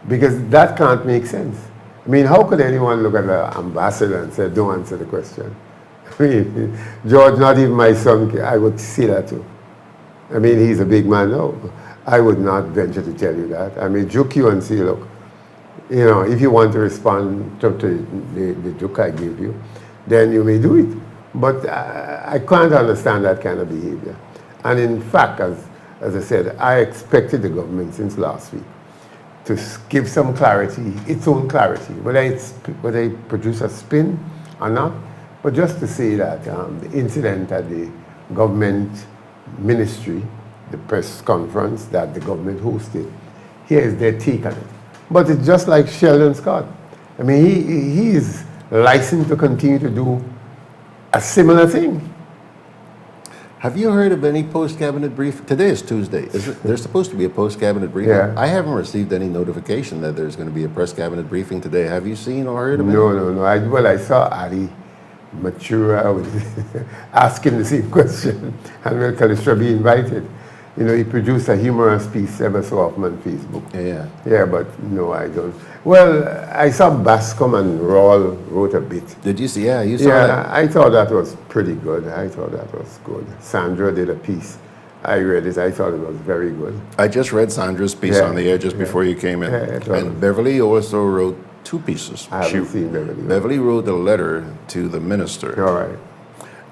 because that can't make sense. I mean, how could anyone look at the ambassador and say, don't answer the question? I mean, George, not even my son, I would see that too. I mean, he's a big man now. I would not venture to tell you that. I may joke you and say, look, you know, if you want to respond to the joke I gave you, then you may do it. But I can't understand that kind of behavior. And in fact, as I said, I expected the government since last week to give some clarity, its own clarity, whether they produce a spin or not, but just to say that the incident at the government ministry, the press conference that the government hosted, here is their take on it. But it's just like Sheldon Scott. I mean, he is licensed to continue to do a similar thing. Have you heard of any post-cabinet brief? Today is Tuesday. There's supposed to be a post-cabinet briefing. Yeah. I haven't received any notification that there's going to be a press cabinet briefing today. Have you seen or heard of it? No. I saw Ali Matura asking the same question, and will Callister be invited? You know, he produced a humorous piece ever so often on Facebook. Yeah. Yeah, but no, I don't. Well, I saw Bascom and Rawl wrote a bit. Did you see? Yeah, you saw Yeah, that. I thought that was pretty good. I thought that was good. Sandra did a piece. I read it. I thought it was very good. I just read Sandra's piece Yeah, on the air just yeah. before you came in. Yeah, it was. And Beverly also wrote 2 pieces. I haven't seen Beverly. Beverly wrote a letter to the minister. All right.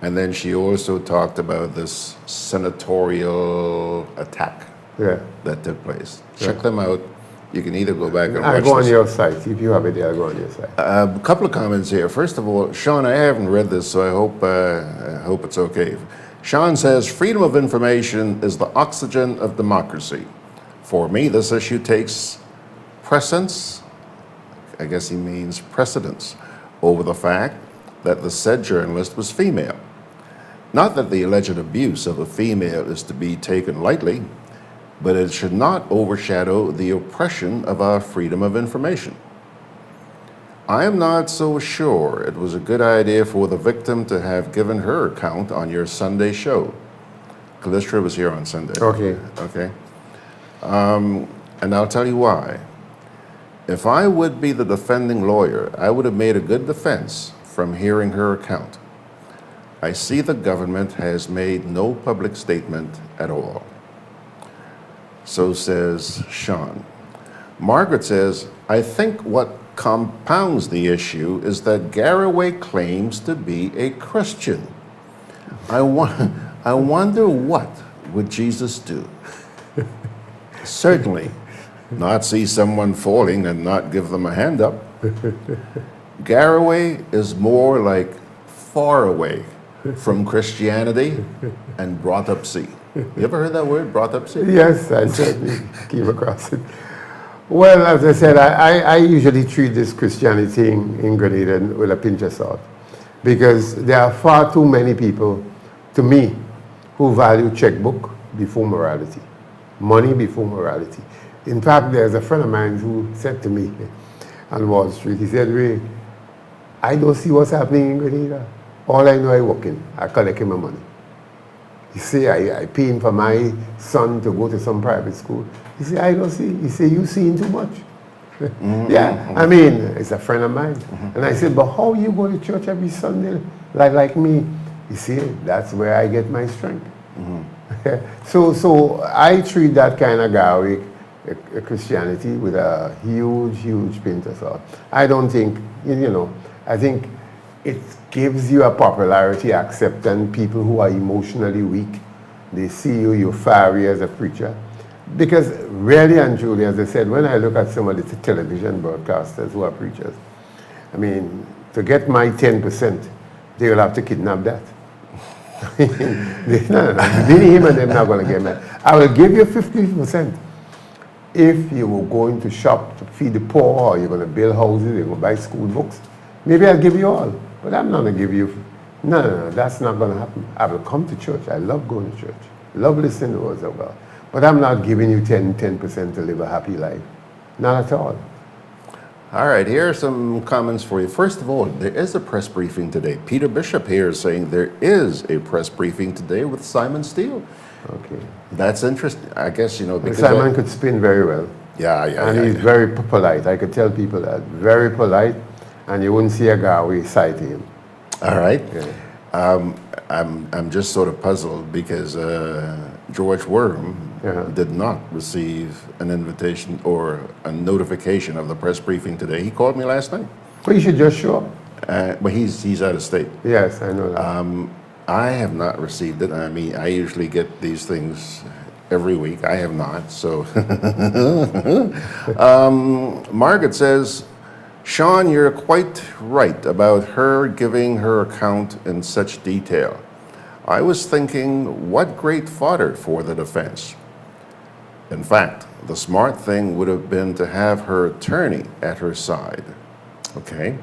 And then she also talked about this senatorial attack Yeah. that took place. Check them out. You can either go back and I'll watch go on this. your site. If you have it there, I'll go on your site. A couple of comments here. First of all, Sean, I haven't read this, so I hope it's okay. Sean says, freedom of information is the oxygen of democracy. For me, this issue takes precedence, I guess he means precedence, over the fact that the said journalist was female. Not that the alleged abuse of a female is to be taken lightly, but it should not overshadow the oppression of our freedom of information. I am not so sure it was a good idea for the victim to have given her account on your Sunday show. Callister was here on Sunday. Okay. Okay. And I'll tell you why. If I would be the defending lawyer, I would have made a good defense from hearing her account. I see the government has made no public statement at all. So says Sean. Margaret says, I think what compounds the issue is that Garraway claims to be a Christian. I wonder what would Jesus do? Certainly not see someone falling and not give them a hand up. Garraway is more like far away from Christianity and brought up sea. You ever heard that word, brought up sea? Yes, I certainly came across it. Well, as I said, I usually treat this Christianity thing in Grenada with a pinch of salt, because there are far too many people, to me, who value checkbook before morality, money before morality. In fact, there's a friend of mine who said to me on Wall Street, he said, Ray, I don't see what's happening in Grenada. All I know, I work in, I collect my money. He say, I paying for my son to go to some private school. He say, I don't see. He say, you seeing too much. Yeah, I mean, it's a friend of mine. And I said, but how you go to church every Sunday like me? He said, that's where I get my strength. So I treat that kind of Garraway Christianity with a huge pinch of salt. I don't think, I think it gives you a popularity accepting people who are emotionally weak. They see you Farrier as a preacher. Because really and truly, as I said, when I look at some of the television broadcasters who are preachers, I mean, to get my 10%, they will have to kidnap that. No, him and them not going to get mad. I will give you 50% if you were going to shop to feed the poor, or you're going to build houses, you're going to buy school books. Maybe I'll give you all, but I'm not going to give you. No, that's not going to happen. I will come to church. I love going to church. Love listening to the words of God. But I'm not giving you 10% to live a happy life. Not at all. All right, here are some comments for you. First of all, there is a press briefing today. Peter Bishop here is saying there is a press briefing today with Simon Steele. Okay. That's interesting. I guess, because Simon could spin very well. And he's very polite. I could tell people that. Very polite, and you wouldn't see a Garraway side to him. All right. Yeah. I'm just sort of puzzled because George Worm did not receive an invitation or a notification of the press briefing today. He called me last night. Well, you should just show up. But he's out of state. Yes, I know that. I have not received it. I mean, I usually get these things every week. I have not. So, Margaret says, Sean, you're quite right about her giving her account in such detail. I was thinking, what great fodder for the defense. In fact, the smart thing would have been to have her attorney at her side. Okay.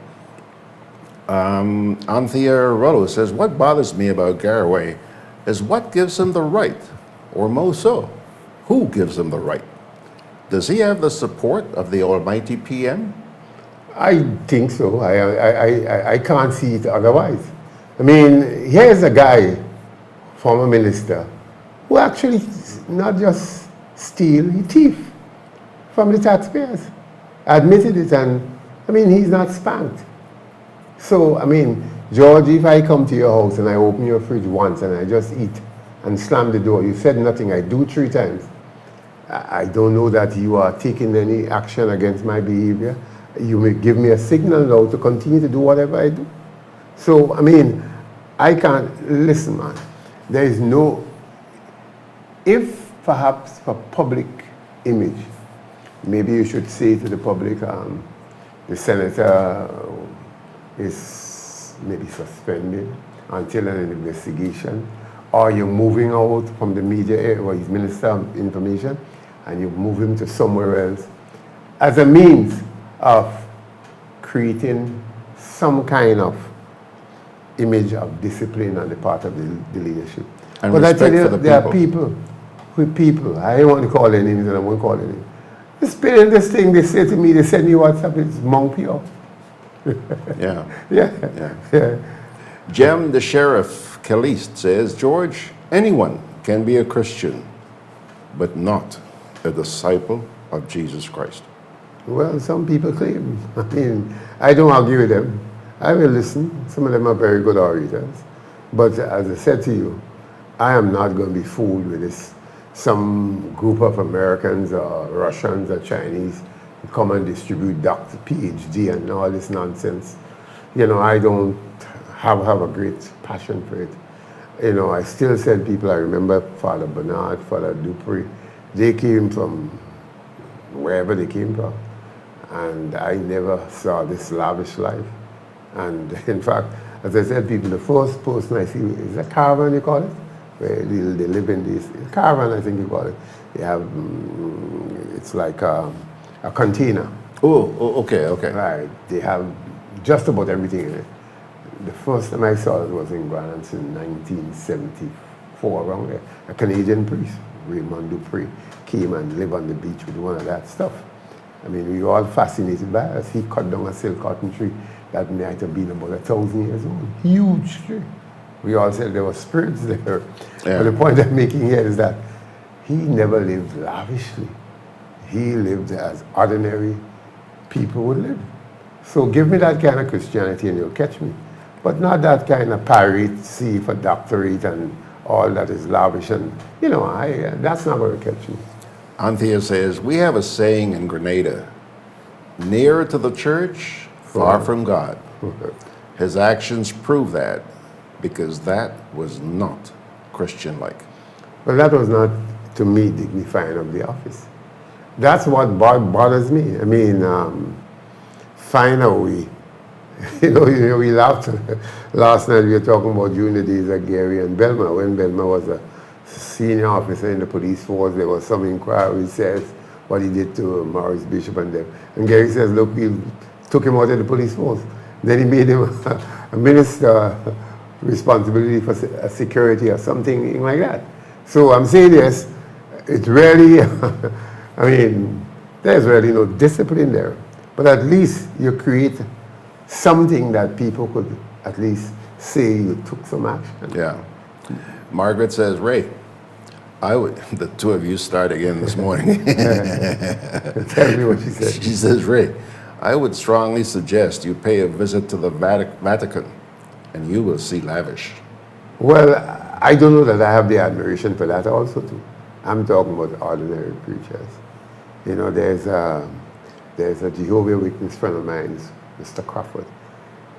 Anthea Rollo says, what bothers me about Garraway is what gives him the right, or more so, who gives him the right? Does he have the support of the almighty PM? I think so. I can't see it otherwise. I mean, here's a guy, former minister, who actually not just steal, he thief from the taxpayers. Admitted it, and I mean, he's not spanked. So, I mean, George, if I come to your house and I open your fridge once and I just eat and slam the door, you said nothing, I do 3 times. I don't know that you are taking any action against my behavior. You may give me a signal now to continue to do whatever I do. So, I mean, I can't, listen, man, there is no, if perhaps for public image, maybe you should say to the public, the senator is maybe suspended until an investigation, or you're moving out from the media area, or he's Minister of Information, and you move him to somewhere else, as a means of creating some kind of image of discipline on the part of the leadership. And but I tell respect you, for the there are people. people, I don't want to call their names and I won't call their names. They spinning this thing, they say to me, they send me WhatsApp, it's Monk Pure. Yeah. Yeah. Jem, the sheriff, Clarice, says, George, anyone can be a Christian, but not a disciple of Jesus Christ. Well, some people claim. I mean, I don't argue with them. I will listen. Some of them are very good orators. But as I said to you, I am not going to be fooled with this. Some group of Americans or Russians or Chinese come and distribute doctor, PhD and all this nonsense. You know, I don't have a great passion for it. You know, I still send people, I remember Father Bernard, Father Dupree, they came from wherever they came from. And I never saw this lavish life. And in fact, as I said, people, the first person I see is a caravan, you call it, where they live in this caravan, I think you call it. They have, it's like a container. Oh, okay. Right, they have just about everything in it. The first time I saw it was in Grenada in 1974, around there. A Canadian priest, Raymond Dupree, came and lived on the beach with one of that stuff. I mean, we were all fascinated by it. He cut down a silk cotton tree that might have been about 1,000 years old. Huge tree. We all said there were spirits there. Yeah. But the point I'm making here is that he never lived lavishly. He lived as ordinary people would live. So give me that kind of Christianity and you'll catch me. But not that kind of parrot, see for doctorate and all that is lavish. And, you know, that's not going to catch me. Anthea says, we have a saying in Grenada, near to the church, far from God. His actions prove that, because that was not Christian-like. Well, that was not, to me, dignifying of the office. That's what bothers me. I mean, find a way. You know, we laughed last night. We were talking about during the days of Gary and Belma. When Belma was a senior officer in the police force, there was some inquiry, says what he did to Maurice Bishop and them. And Gary says, look, we took him out of the police force. Then he made him a minister responsibility for security or something like that. So I'm saying this, it really, I mean, there's really no discipline there. But at least you create something that people could at least say you took some action. Yeah. Margaret says, Ray, the two of you start again this morning. Tell me what she said. She says, Ray, I would strongly suggest you pay a visit to the Vatican and you will see lavish. Well, I don't know that I have the admiration for that also too. I'm talking about ordinary preachers. You know, there's a Jehovah's Witness friend of mine, Mr. Crawford.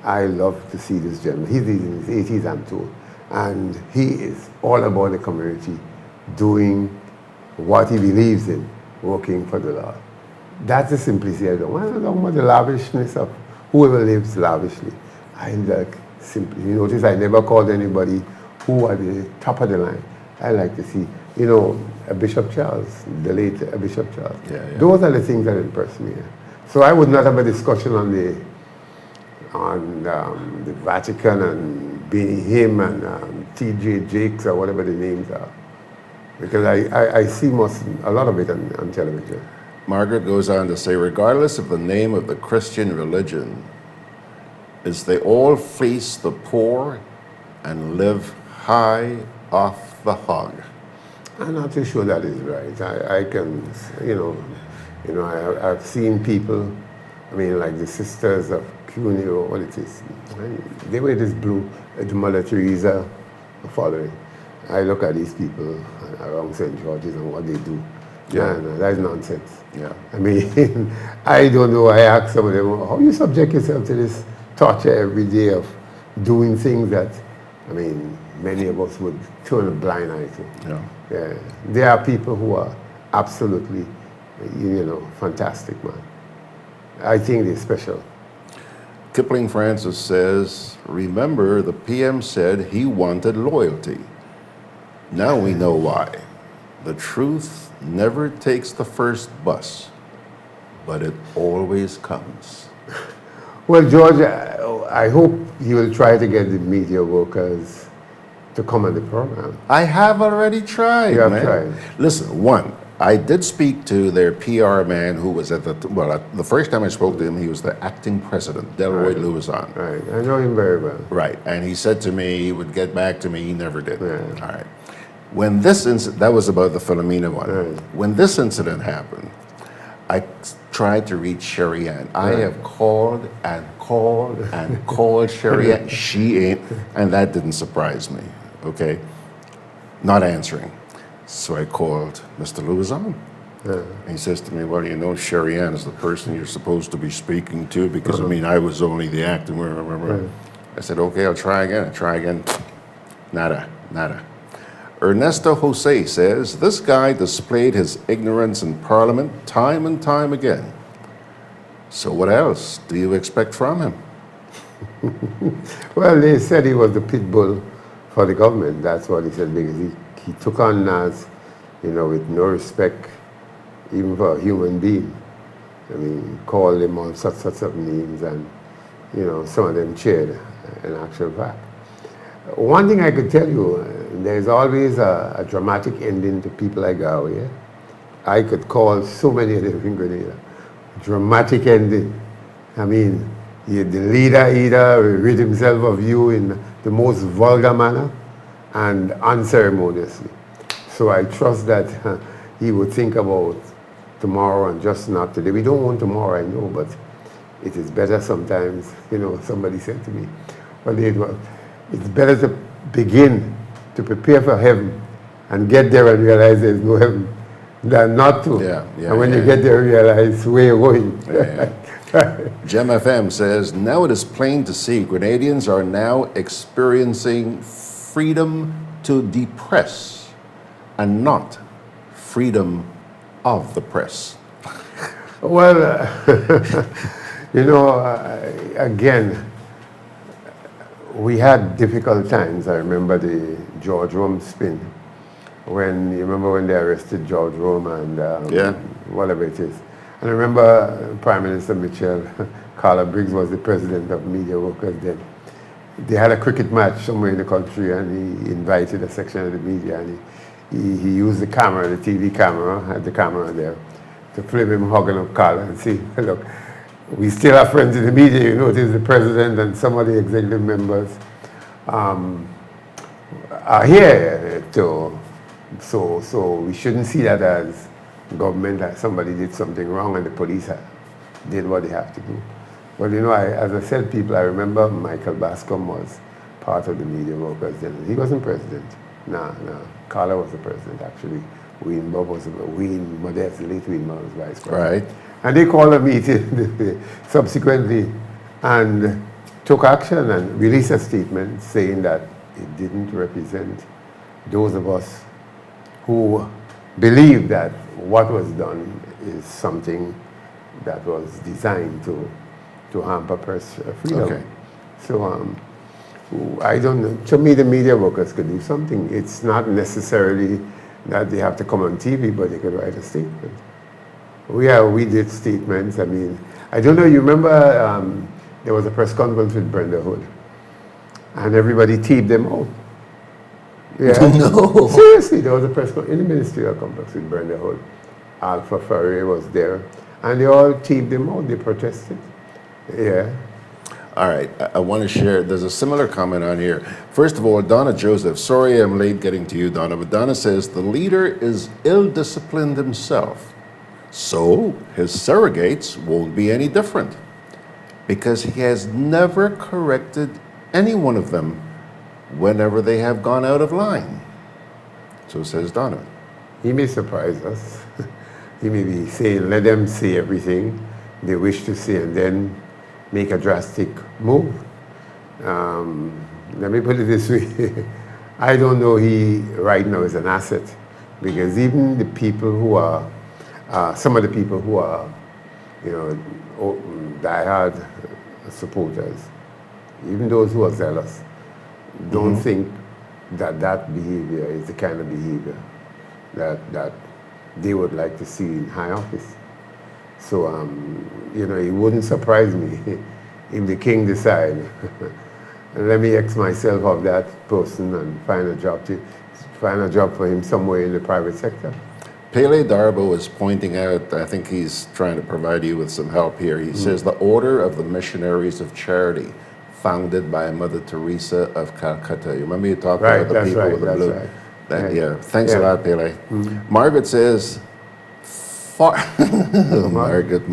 I love to see this gentleman. He's in his 80s, I'm told. And he is all about the community, doing what he believes in, working for the Lord. That's the simplicity I don't want. I don't want the lavishness of whoever lives lavishly. I like simply. You notice I never called anybody who are the top of the line. I like to see, you know, Bishop Charles, the late Bishop Charles. Yeah. Those are the things that impress me. So I would not have a discussion on the Vatican and being him and TJ Jakes or whatever the names are. Because I see a lot of it on television. Margaret goes on to say, regardless of the name of the Christian religion, is they all fleece the poor and live high off the hog. I'm not too sure that is right. I can, I've seen people, like the sisters of CUNY or what it is. They wear this blue, the Mother Teresa following. I look at these people around St. George's and what they do. Yeah. No, that's nonsense. Yeah. I don't know. I ask some of them, how you subject yourself to this torture every day of doing things that, many of us would turn a blind eye to. Yeah. Yeah. There are people who are absolutely, fantastic, man. I think they're special. Kipling Francis says, remember the PM said he wanted loyalty. Now we know why. The truth never takes the first bus, but it always comes. Well, George, I hope you will try to get the media workers to come on the program. I have already tried, You have man. tried. Listen, I did speak to their PR man who was the first time I spoke to him, he was the acting president, Delroy Louison. Right, I know him very well. Right, and he said to me he would get back to me, he never did. Yeah. All right. When this incident, that was about the Philomena one. Right. When this incident happened, I tried to reach Sherry Ann. I have called and called and called Sherry Ann. She ain't, and that didn't surprise me, okay? Not answering. So I called Mr. Louison. And he says to me, well, Sherry Ann is the person you're supposed to be speaking to because, I was only the actor. I said, okay, I'll try again. Nada. Ernesto Jose says, this guy displayed his ignorance in Parliament time and time again. So what else do you expect from him? Well, they said he was the pit bull for the government. That's what he said, because he took on NAS, with no respect, even for a human being. Called him all sorts of names, and, some of them cheered in actual fact. One thing I could tell you, there's always a dramatic ending to people like Garraway. I could call so many of them in Grenada. Dramatic ending. The leader either rid himself of you in the most vulgar manner and unceremoniously. So I trust that he would think about tomorrow and just not today. We don't want tomorrow, I know, but it is better sometimes. Somebody said to me, it's better to begin to prepare for heaven and get there and realize there's no heaven than not to. And when you get there, realize where you're going. Gem FM says, now it is plain to see Grenadians are now experiencing freedom to depress and not freedom of the press. Well, again, we had difficult times. I remember the George Rome spin. When they arrested George Rome and whatever it is. And I remember Prime Minister Mitchell, Carla Briggs was the president of Media Workers then. They had a cricket match somewhere in the country, and he invited a section of the media, and he used the camera, the TV camera, had the camera there, to film him hugging up Carla and see, look, we still have friends in the media, this is the president and some of the executive members are here to, so we shouldn't see that as government, that somebody did something wrong and the police did what they have to do. But as I said, I remember Michael Bascom was part of the media workers then. He wasn't president. No. Carla was the president, actually. Modeste, the late Ween was vice president. Right. And they called a meeting subsequently and took action and released a statement saying that it didn't represent those of us who believe that what was done is something that was designed to hamper press freedom. Okay. So I don't know. To me, the media workers could do something. It's not necessarily that they have to come on TV, but they could write a statement. We did statements. I don't know, you remember there was a press conference with Brenda Hood, and everybody teed them out. Yeah. No. Seriously, there was a press conference in the ministerial complex in Brenda Hood. Alpha Farrier was there, and they all teamed him out. They protested. Yeah. All right, I want to share, there's a similar comment on here. First of all, Donna Joseph, sorry I'm late getting to you, Donna, but Donna says, the leader is ill-disciplined himself, so his surrogates won't be any different, because he has never corrected any one of them whenever they have gone out of line. So says Donna. He may surprise us. He may be saying, let them say everything they wish to say, and then make a drastic move. Let me put it this way. I don't know he right now is an asset, because even the people who are, some of the people who are, you know, diehard supporters, even those who are zealous, don't think that that behavior is the kind of behavior that they would like to see in high office. So, you know, it wouldn't surprise me if the king decide, let me X myself of that person and find a job for him somewhere in the private sector. Pele Darbo is pointing out, I think he's trying to provide you with some help here. He says the Order of the Missionaries of Charity, founded by Mother Teresa of Calcutta. You remember you talked about the people with the blue? Right. That, yeah. Thanks a lot, Pele. Margaret says, Margaret.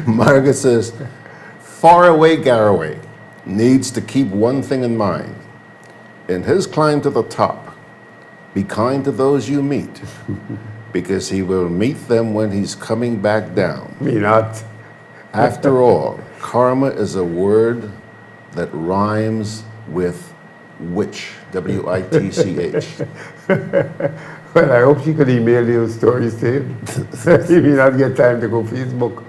Margaret says, far away Garraway needs to keep one thing in mind. In his climb to the top, be kind to those you meet, because he will meet them when he's coming back down. Me not. After all, karma is a word that rhymes with witch, W-I-T-C-H. Well, I hope she could email those stories to him. He may not get time to go Facebook.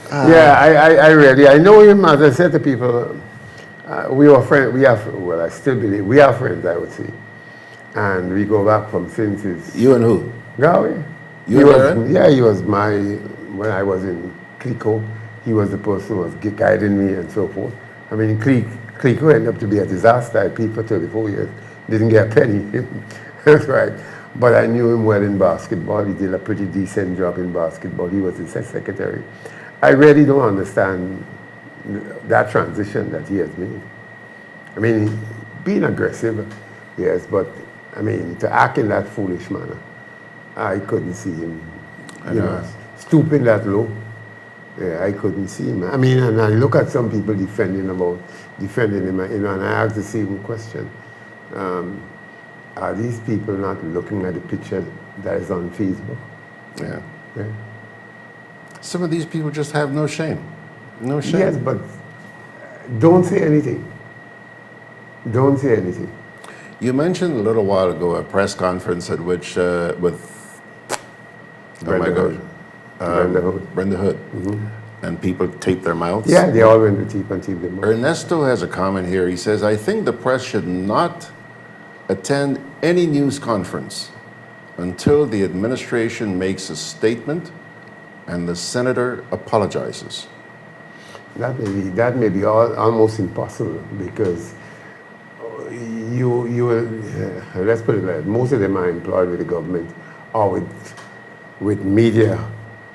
Yeah, I know him. As I said to people, we were friends. Well, I still believe we are friends, I would say. And we go back from since his... You and who? Garraway. He was when I was in Clico, he was the person who was guiding me and so forth. I mean, Clico ended up to be a disaster. I paid for 34 years, didn't get a penny. That's right. But I knew him well in basketball. He did a pretty decent job in basketball. He was his secretary. I really don't understand that transition that he has made. I mean, being aggressive, yes, but I mean, to act in that foolish manner, I couldn't see him, you know, stooping that low. Yeah, I couldn't see him. I mean, and I look at some people defending him, you know, and I ask the same question. Are these people not looking at the picture that is on Facebook? Yeah. Yeah. Some of these people just have no shame. No shame. Yes, but don't say anything. Don't say anything. You mentioned a little while ago a press conference at which, with Brenda Hood. Brenda Hood. And people tape their mouths. Yeah, they all went to tape and tape their mouths. Ernesto has a comment here. He says, I think the press should not attend any news conference until the administration makes a statement and the senator apologizes. That may be almost impossible, because you will, let's put it like that, most of them are employed with the government or with media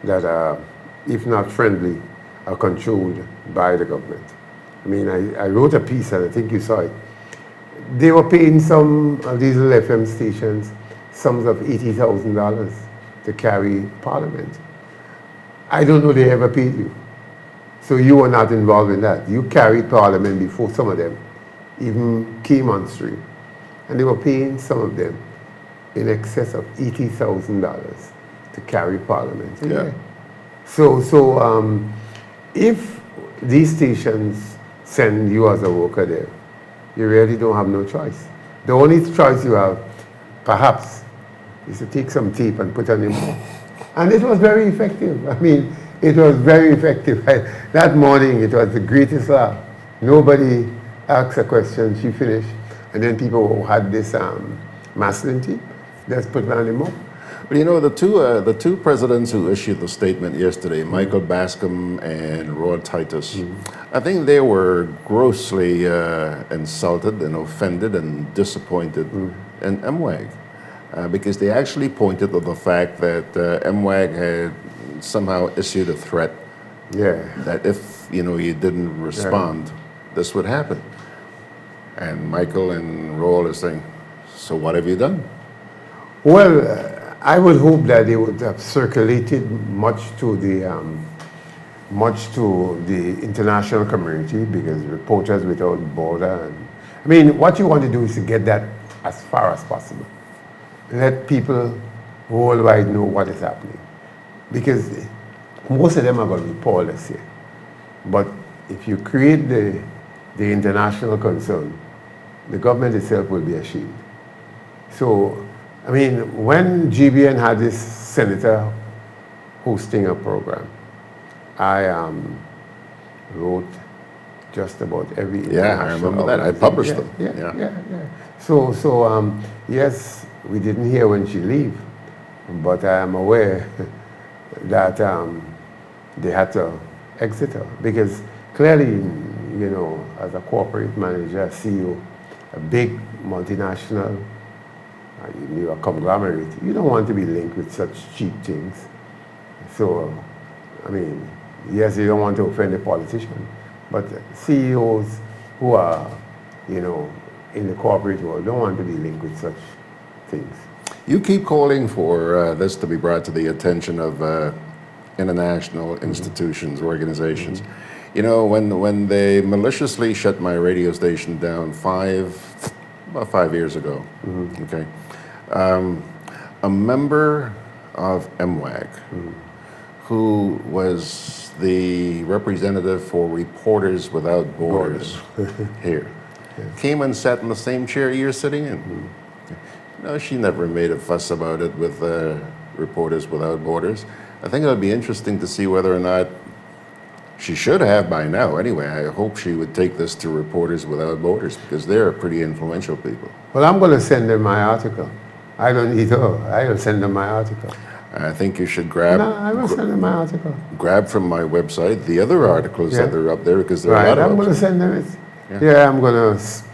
that are, if not friendly, are controlled by the government. I mean, I wrote a piece, and I think you saw it. They were paying some of these little FM stations sums of $80,000 to carry Parliament. I don't know they ever paid you. So you were not involved in that. You carried Parliament before some of them even came on stream. And they were paying some of them in excess of $80,000 to carry Parliament. Yeah. So if these stations send you as a worker there, you really don't have no choice. The only choice you have, perhaps, is to take some tape and put on your mouth. And it was very effective. I mean, it was very effective. That morning, it was the greatest laugh. Nobody asked a question, she finished. And then people who had this masculine tape, just put it on their mouth. Well, you know, the two presidents who issued the statement yesterday, Michael Bascom and Rod Titus, I think they were grossly insulted and offended and disappointed in MWAG because they actually pointed to the fact that MWAG had somehow issued a threat that if, you know, you didn't respond, this would happen. And Michael and Rod are saying, so what have you done? Well, I would hope that they would have circulated much to the international community, because Reporters Without Border. I mean, what you want to do is to get that as far as possible. Let people worldwide know what is happening, because most of them are going to be powerless here. But if you create the international concern, the government itself will be ashamed. So, I mean, when GBN had this senator hosting a program, I wrote just about every Yeah, I remember that. I published them. Yeah. So yes, we didn't hear when she left, but I am aware that they had to exit her, because clearly, you know, as a corporate manager, CEO, a big multinational, you're a conglomerate, you don't want to be linked with such cheap things. So, I mean, yes, you don't want to offend a politician, but CEOs who are, you know, in the corporate world don't want to be linked with such things. You keep calling for this to be brought to the attention of international institutions, organizations. You know, when they maliciously shut my radio station down about 5 years ago, okay, a member of MWAG, who was the representative for Reporters Without Borders here, came and sat in the same chair you're sitting in. No, she never made a fuss about it with Reporters Without Borders. I think it would be interesting to see whether or not, she should have by now anyway, I hope she would take this to Reporters Without Borders, because they're pretty influential people. Well, I'm going to send them my article. I don't need her. I will send them my article. I think you should grab. No, I will send them my article. Grab from my website the other articles that are up there, because there are a lot of I'm going to send them it. I'm going to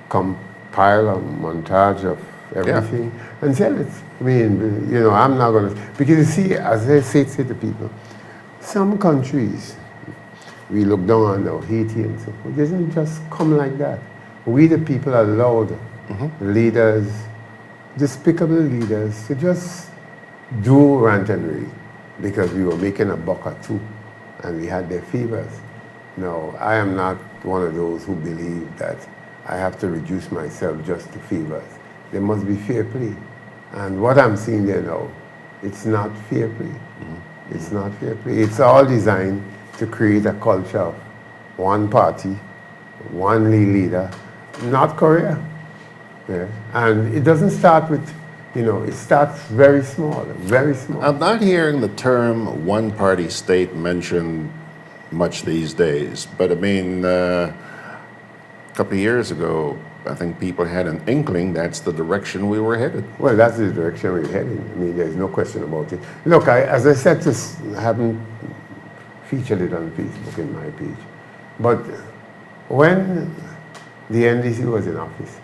compile a montage of everything and send it. I mean, you know, I'm not going to, because you see, as I say to people, some countries we look down on now, Haiti and so forth, it doesn't just come like that. We the people allowed leaders, despicable leaders, to just do rant and rave because we were making a buck or two and we had their fevers. No, I am not one of those who believe that I have to reduce myself just to fevers. There must be fair play. And what I'm seeing there now, it's not fair play. It's not fair play. It's all designed to create a culture of one party, one leader, North Korea. Yeah. And it doesn't start with, you know, it starts very small, very small. I'm not hearing the term one-party state mentioned much these days, but I mean, a couple of years ago, I think people had an inkling that's the direction we were headed. Well, that's the direction we're heading. I mean, there's no question about it. Look, as I said, I haven't featured it on Facebook in my page, but when the NDC was in office,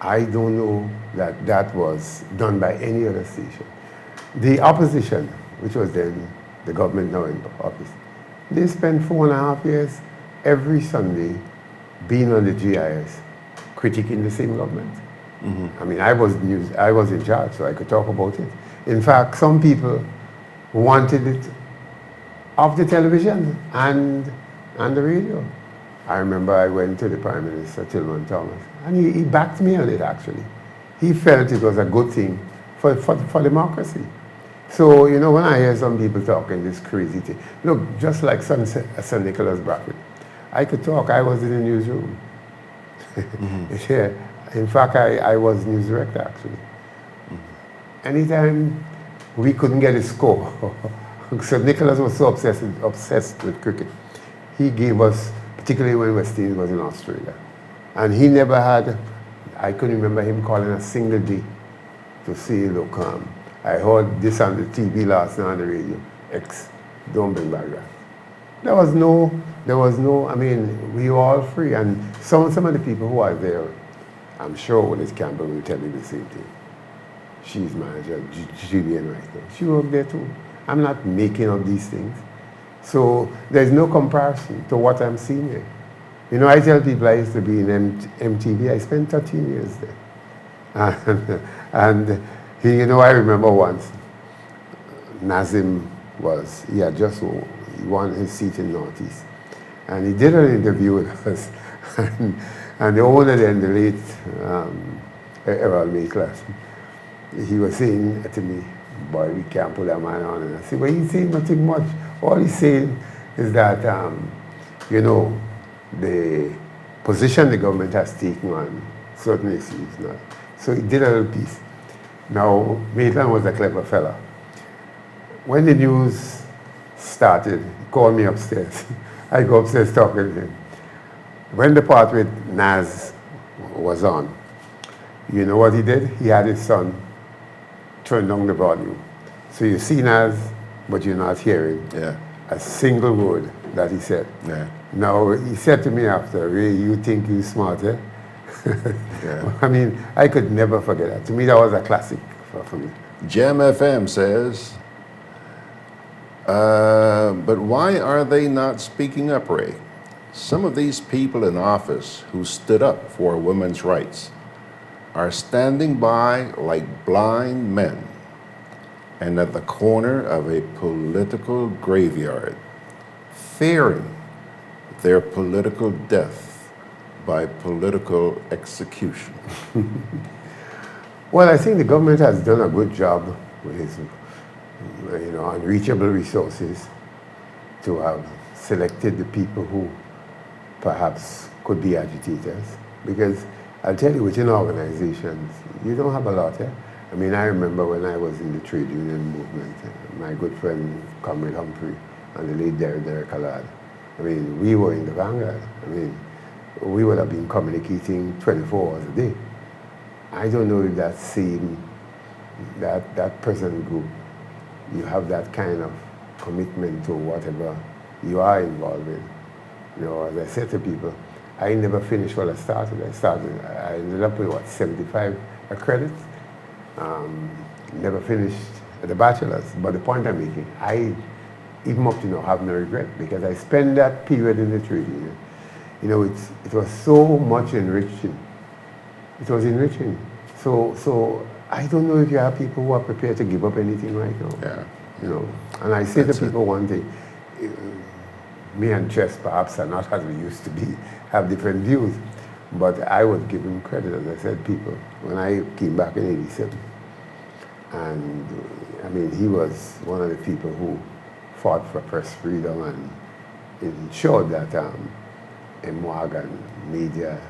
I don't know that that was done by any other station. The opposition, which was then the government now in office, they spent 4.5 years every Sunday being on the GIS, critiquing the same government. I mean, I was in charge, so I could talk about it. In fact, some people wanted it off the television and the radio. I remember I went to the Prime Minister, Tillman Thomas, and he backed me on it, actually. He felt it was a good thing for democracy. So, you know, when I hear some people talking this crazy thing, look, just like St. Nicholas Bracket, I could talk. I was in the newsroom. Yeah. In fact, I was news director, actually. Anytime we couldn't get a score, St. Nicholas was so obsessed with cricket, he gave us, particularly when West Indies was in Australia. And he never had, I couldn't remember him calling a single day to say, look, I heard this on the TV last night on the radio. X, don't bring back that. There was no, I mean, we were all free. And some of the people who are there, I'm sure when it's Campbell will tell me the same thing. She's manager, Julian right now. She worked there too. I'm not making up these things. So there's no comparison to what I'm seeing here. You know, I tell people I used to be in MTV. I spent 13 years there. And he, you know, I remember once, Nazim he had just won his seat in Northeast. And he did an interview with us. And the owner then, the late Errol Maitland, he was saying to me, boy, we can't put that man on. And I said, well, he's saying nothing much. All he's saying is that, you know, the position the government has taken on certain issues now. So he did a little piece. Now, Maitland was a clever fella. When the news started, he called me upstairs. I go upstairs talking to him. When the part with Naz was on, you know what he did? He had his son turn down the volume. So you see Naz, but you're not hearing a single word that he said. Yeah. Now, he said to me after, Ray, you think you're smart, eh? I mean, I could never forget that. To me, that was a classic for me. Gem FM says, but why are they not speaking up, Ray? Some of these people in office who stood up for women's rights are standing by like blind men and at the corner of a political graveyard, fearing their political death by political execution. Well, I think the government has done a good job with its, you know, unreachable resources to have selected the people who perhaps could be agitators. Because I'll tell you, within organizations, you don't have a lot, eh? I mean, I remember when I was in the trade union movement, my good friend, Comrade Humphrey, and the late Derek Allard. I mean, we were in the vanguard. I mean, we would have been communicating 24 hours a day. I don't know if that present group, you have that kind of commitment to whatever you are involved in. You know, as I said to people, I never finished what I started. I ended up with, 75 credits. Never finished the bachelor's. But the point I'm making, I, even up to now, have no regret because I spent that period in the trade union. You know, it was so much enriching. It was enriching. So I don't know if you have people who are prepared to give up anything right now. Yeah. You know, and I say to people one thing, me and Chess perhaps are not as we used to be, have different views, but I would give him credit, as I said, people, when I came back in '87. And I mean, he was one of the people who fought for press freedom and ensured that MWAG and media,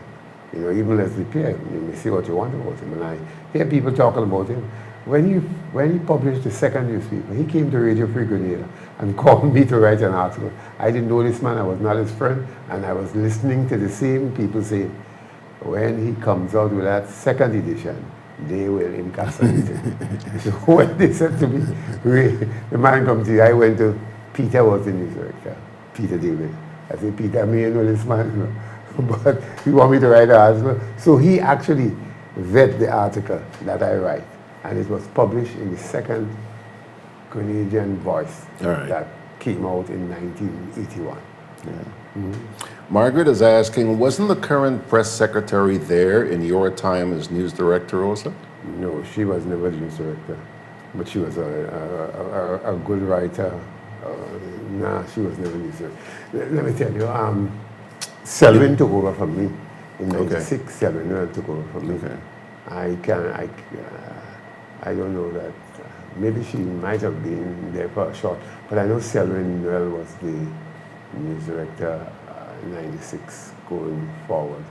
you know, even Leslie Pierre, you may say what you want about him, and I hear people talking about him. When he published the second newspaper, he came to Radio Free Grenada and called me to write an article. I didn't know this man, I was not his friend, and I was listening to the same people say, when he comes out with that second edition, they will incarcerate him. So when they said to me, the man comes to you, I went to Peter, was the news director, Peter David. I said, Peter, me you know this man, but he want me to write an article. So he actually vet the article that I write. And it was published in the second Grenadian Voice that came out in 1981. Yeah. Mm-hmm. Margaret is asking, wasn't the current press secretary there in your time as news director also? No, she was never the news director, but she was a good writer. Nah, she was never news director. Let me tell you, Selwyn took over from me in '96. Selwyn took over from me. Okay. I don't know that. Maybe she might have been there for a short, but I know Selwyn Noel was the news director in '96 going forward.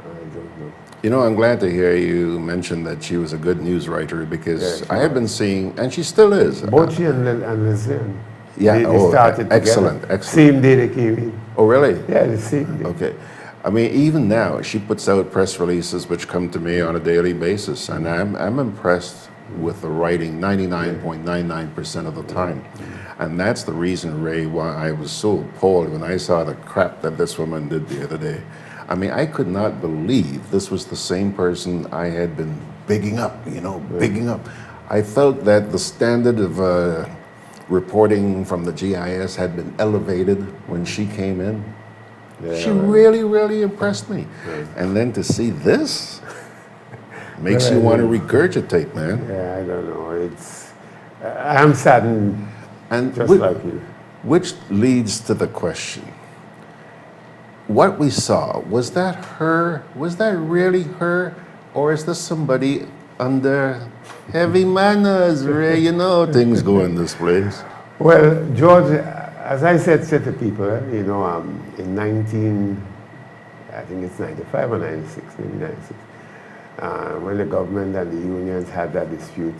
I don't know. You know, I'm glad to hear you mention that she was a good news writer because I have been seeing, and she still is. Both she and Leslie. Yeah, they started excellent, together. excellent. Same day they came in. Oh, really? Yeah, the same day. Okay. I mean, even now, she puts out press releases which come to me on a daily basis, and I'm impressed with the writing 99.99% of the time. And that's the reason, Ray, why I was so appalled when I saw the crap that this woman did the other day. I mean, I could not believe this was the same person I had been bigging up, bigging up. I felt that the standard of reporting from the GIS had been elevated when she came in. Yeah, she right. really, really impressed me. And then to see this makes you want to regurgitate, man. Yeah, I don't know. I'm saddened, And just like you. Which leads to the question. What we saw, was that her? Was that really her? Or is this somebody under heavy manners, Ray? You know, things go in this place. Well, George, as I said to people, in I think it's 95 or 96, maybe 96, when the government and the unions had that dispute,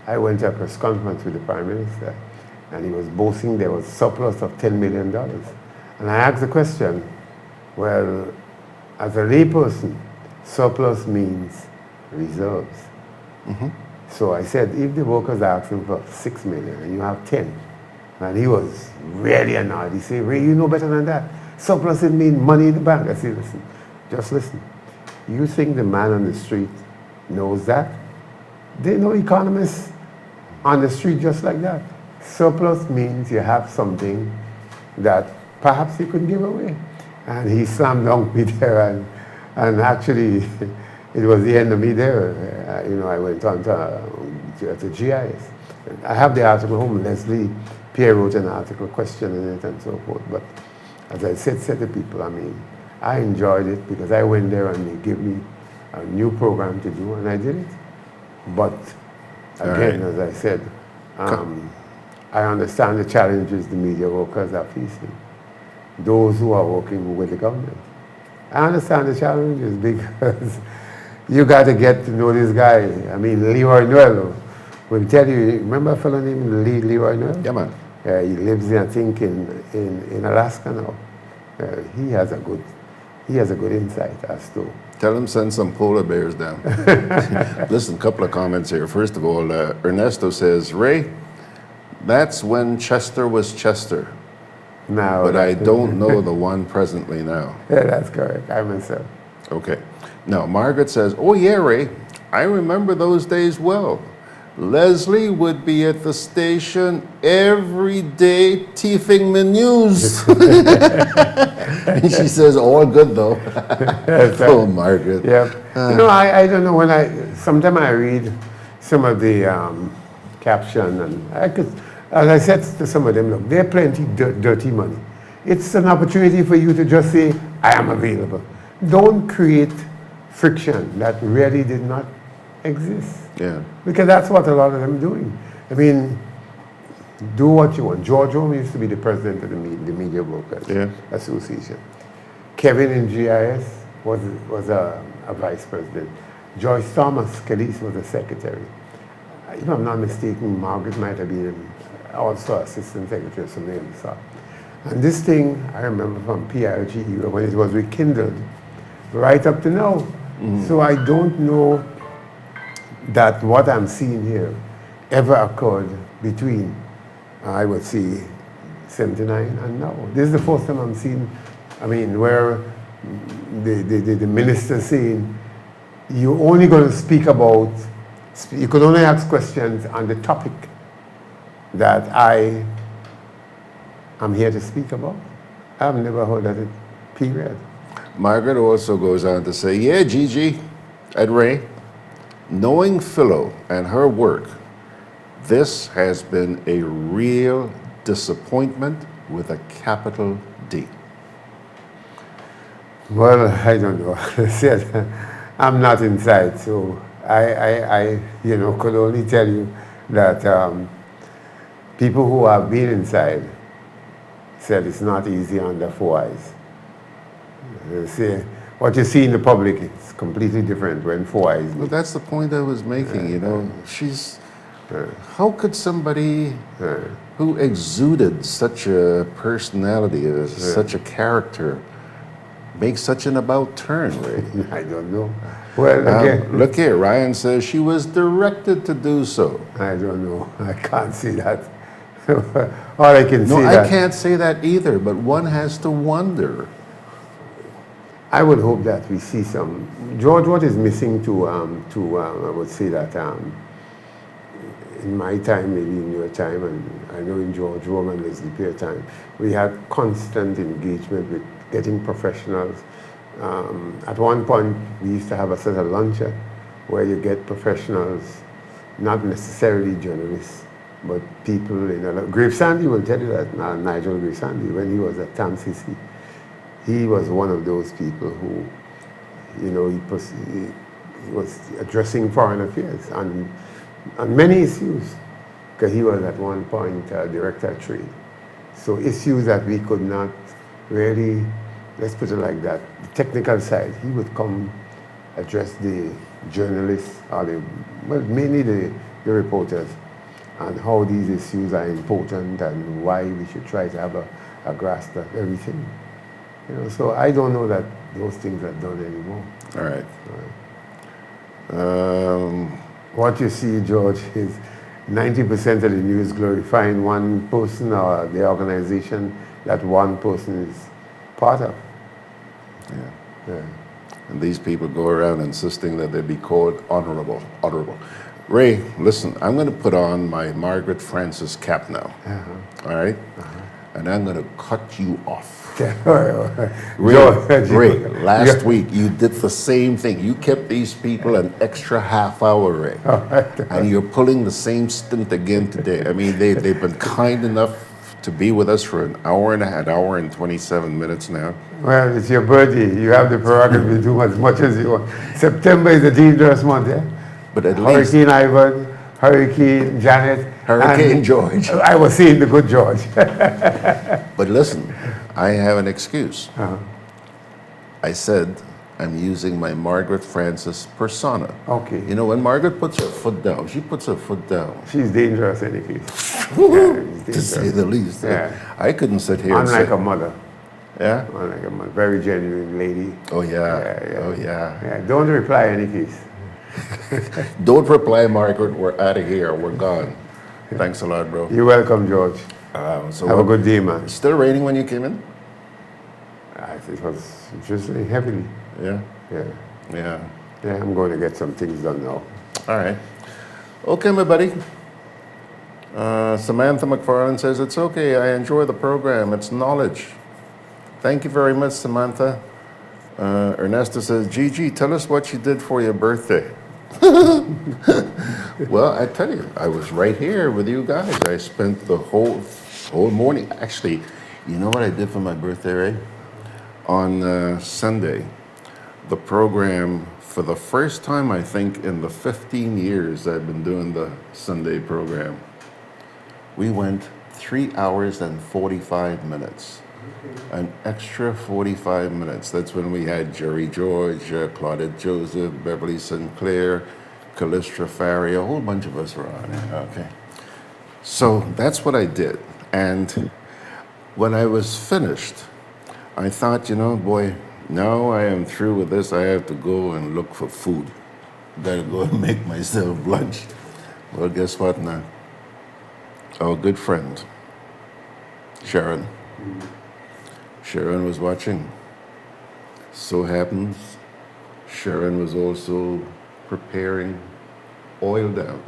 I went to a press conference with the Prime Minister, and he was boasting there was surplus of $10 million. And I asked the question, well, as a layperson, surplus means reserves. So I said, if the workers are asking for 6 million and you have 10, and he was really annoyed. He said, Ray, you know better than that. Surplus, it means money in the bank. I said, listen, just listen. You think the man on the street knows that? They know economists on the street just like that. Surplus means you have something that perhaps you could give away. And he slammed on me there, and actually, it was the end of me there. I went on to GIS. I have the article home. Leslie Pierre wrote an article questioning it and so forth. But as I said to people, I enjoyed it because I went there and they gave me a new program to do, and I did it. But again, as I said, I understand the challenges the media workers are facing. Those who are working with the government. I understand the challenges because you got to get to know this guy. Leroy Noel will tell you, remember a fellow named Leroy Noel? Yeah, man. He lives, I think, in Alaska now. He has a good insight as to. Tell him send some polar bears down. Listen, a couple of comments here. First of all, Ernesto says, Ray, that's when Chester was Chester. Now, but I don't know the one presently now. Yeah, that's correct. I myself. Okay. Now, Margaret says, oh, yeah, Ray, I remember those days well. Leslie would be at the station every day teething the news. And she says, all good, though. Oh, Margaret. Yeah. I don't know, sometimes I read some of the caption, and I could, as I said to some of them, look, they're plenty dirty money. It's an opportunity for you to just say, I am available. Don't create friction that really did not exist. Yeah. Because that's what a lot of them are doing. Do what you want. George Holmes used to be the president of the Media Brokers Association. Kevin in GIS was a vice president. Joyce Thomas, Clarice, was a secretary. If I'm not mistaken, Margaret might have been also assistant secretary, some name so. And this thing, I remember from PRG era when it was rekindled, right up to now. Mm-hmm. So I don't know that what I'm seeing here ever occurred between, I would say, 79 and now. This is the first time I'm seeing, where the minister saying, you're only going to speak about, you could only ask questions on the topic that I am here to speak about. I've never heard that, period. Margaret also goes on to say, yeah, Gigi and Ray, knowing Philo and her work, this has been a real disappointment with a capital D. Well, I don't know. I'm not inside, so I could only tell you that people who have been inside said it's not easy under four eyes. They say, what you see in the public is completely different when four eyes meet. Well, that's the point I was making, She's... how could somebody who exuded such a personality, such a character, make such an about turn, Ray? I don't know. Well, again, Look here, Ryan says she was directed to do so. I don't know. I can't see that. All I can No, see I that. can't say that either, but one has to wonder. I would hope that we see some. George, what is missing to I would say that in my time, maybe in your time, and I know in George Roman Leslie Pierre time, we had constant engagement with getting professionals. At one point, we used to have a sort of luncher where you get professionals, not necessarily journalists, but people in Grave Sandy will tell you that, Nigel Grave Sandy, when he was at TAMCC, he was one of those people who, he was addressing foreign affairs on many issues, because he was at one point director of trade. So issues that we could not really, let's put it like that, the technical side, he would come address the journalists, mainly the reporters, and how these issues are important and why we should try to have a grasp of everything. So I don't know that those things are done anymore. All right. What you see, George, is 90% of the news glorifying one person or the organization that one person is part of. Yeah. And these people go around insisting that they be called honorable. Ray, listen, I'm going to put on my Margaret Francis cap now. All right? And I'm going to cut you off. Ray, last week you did the same thing. You kept these people an extra half hour, Ray. And you're pulling the same stint again today. I mean, they've been kind enough to be with us for an hour and 27 minutes now. Well, it's your birthday. You have the prerogative to do as much as you want. September is a dangerous month, yeah? But at least... Hurricane Ivan, Hurricane Janet. Hurricane George. I was seeing the good George. But listen, I have an excuse. I said I'm using my Margaret Francis persona. Okay. You know, when Margaret puts her foot down, she puts her foot down. She's dangerous in any case. To say the least. Yeah. I couldn't sit here Unlike and say... a mother. Yeah? Unlike a mother. Very genuine lady. Oh, yeah. Yeah. Oh, yeah. Yeah. Don't reply in any case. Don't reply, Margaret. We're out of here. We're gone. Thanks a lot, bro. You're welcome, George. So have a good day, man. Still raining when you came in? It was just heavily. Yeah? Yeah. Yeah. Yeah, I'm going to get some things done now. All right. Okay, my buddy. Samantha McFarland says, it's okay. I enjoy the program. It's knowledge. Thank you very much, Samantha. Ernesto says, Gigi, tell us what you did for your birthday. Well, I tell you, I was right here with you guys. I spent the whole morning. Actually, you know what I did for my birthday, Ray? On Sunday, the program, for the first time, I think, in the 15 years I've been doing the Sunday program, we went 3 hours and 45 minutes. An extra 45 minutes. That's when we had Jerry George, Claudette Joseph, Beverly Sinclair, Callistra Farrier, a whole bunch of us were on it. Okay. So that's what I did. And when I was finished, I thought, boy, now I am through with this. I have to go and look for food. Gotta go and make myself lunch. Well, guess what now? Our good friend, Sharon. Sharon was watching. So happens, Sharon was also preparing oil down.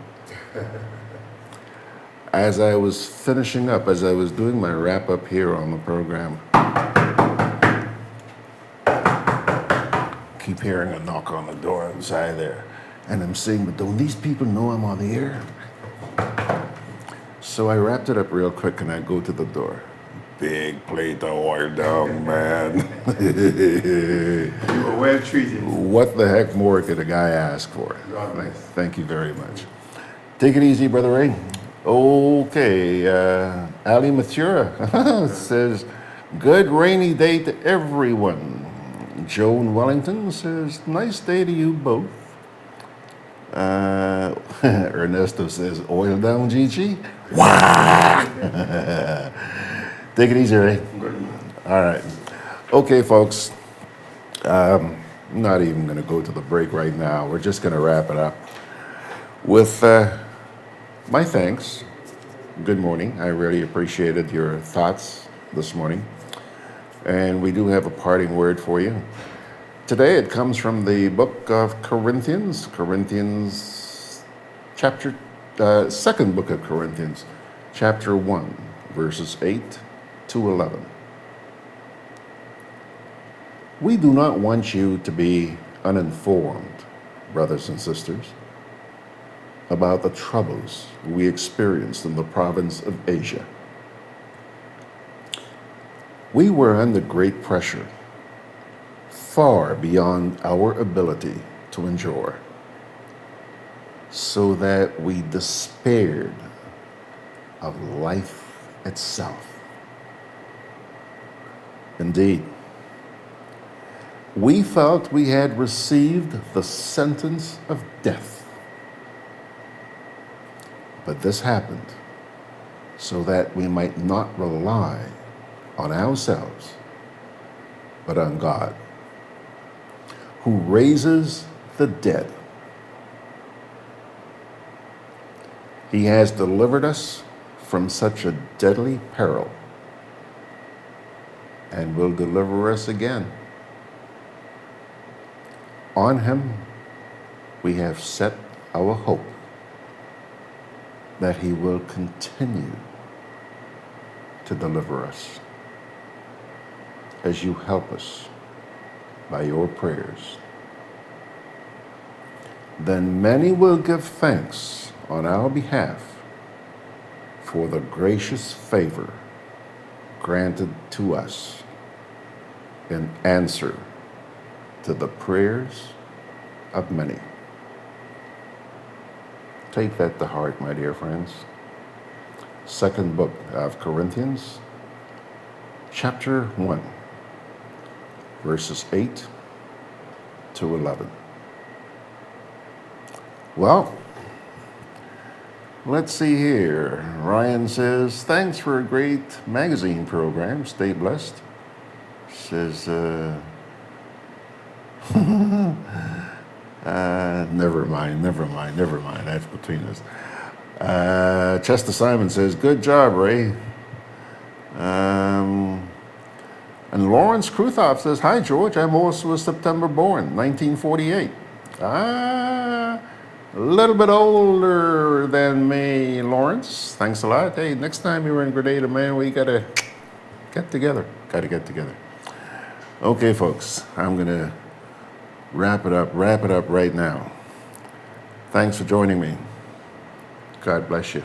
As I was finishing up, as I was doing my wrap up here on the program, keep hearing a knock on the door inside there. And I'm saying, but don't these people know I'm on the air? So I wrapped it up real quick and I go to the door. Big plate of oil down, man. You were well treated. What the heck more could a guy ask for? God bless. Thank you very much. Take it easy, Brother Ray. Okay, Ali Mathura says, good rainy day to everyone. Joan Wellington says, nice day to you both. Ernesto says, oil down, Gigi. Wah! Take it easy, Ray. All right. Okay, folks. I'm not even going to go to the break right now. We're just going to wrap it up with my thanks. Good morning. I really appreciated your thoughts this morning. And we do have a parting word for you. Today it comes from the book of Corinthians, second book of Corinthians, chapter 1, verses 8 to 11. We do not want you to be uninformed, brothers and sisters, about the troubles we experienced in the province of Asia. We were under great pressure, far beyond our ability to endure, so that we despaired of life itself. Indeed, we felt we had received the sentence of death. But this happened so that we might not rely on ourselves, but on God, who raises the dead. He has delivered us from such a deadly peril and will deliver us again. On him we have set our hope that he will continue to deliver us as you help us by your prayers. Then many will give thanks on our behalf for the gracious favor granted to us in answer to the prayers of many. Take that to heart, my dear friends. Second book of Corinthians, chapter 1, verses 8 to 11. Well, let's see here. Ryan says, thanks for a great magazine program. Stay blessed. Says, never mind. That's between us. Chester Simon says, good job, Ray. And Lawrence Kruthoff says, hi, George. I'm also a September born, 1948. A little bit older than me, Lawrence. Thanks a lot. Hey, next time you're in Grenada, man, we gotta get together. Okay, folks, I'm going to wrap it up right now. Thanks for joining me. God bless you.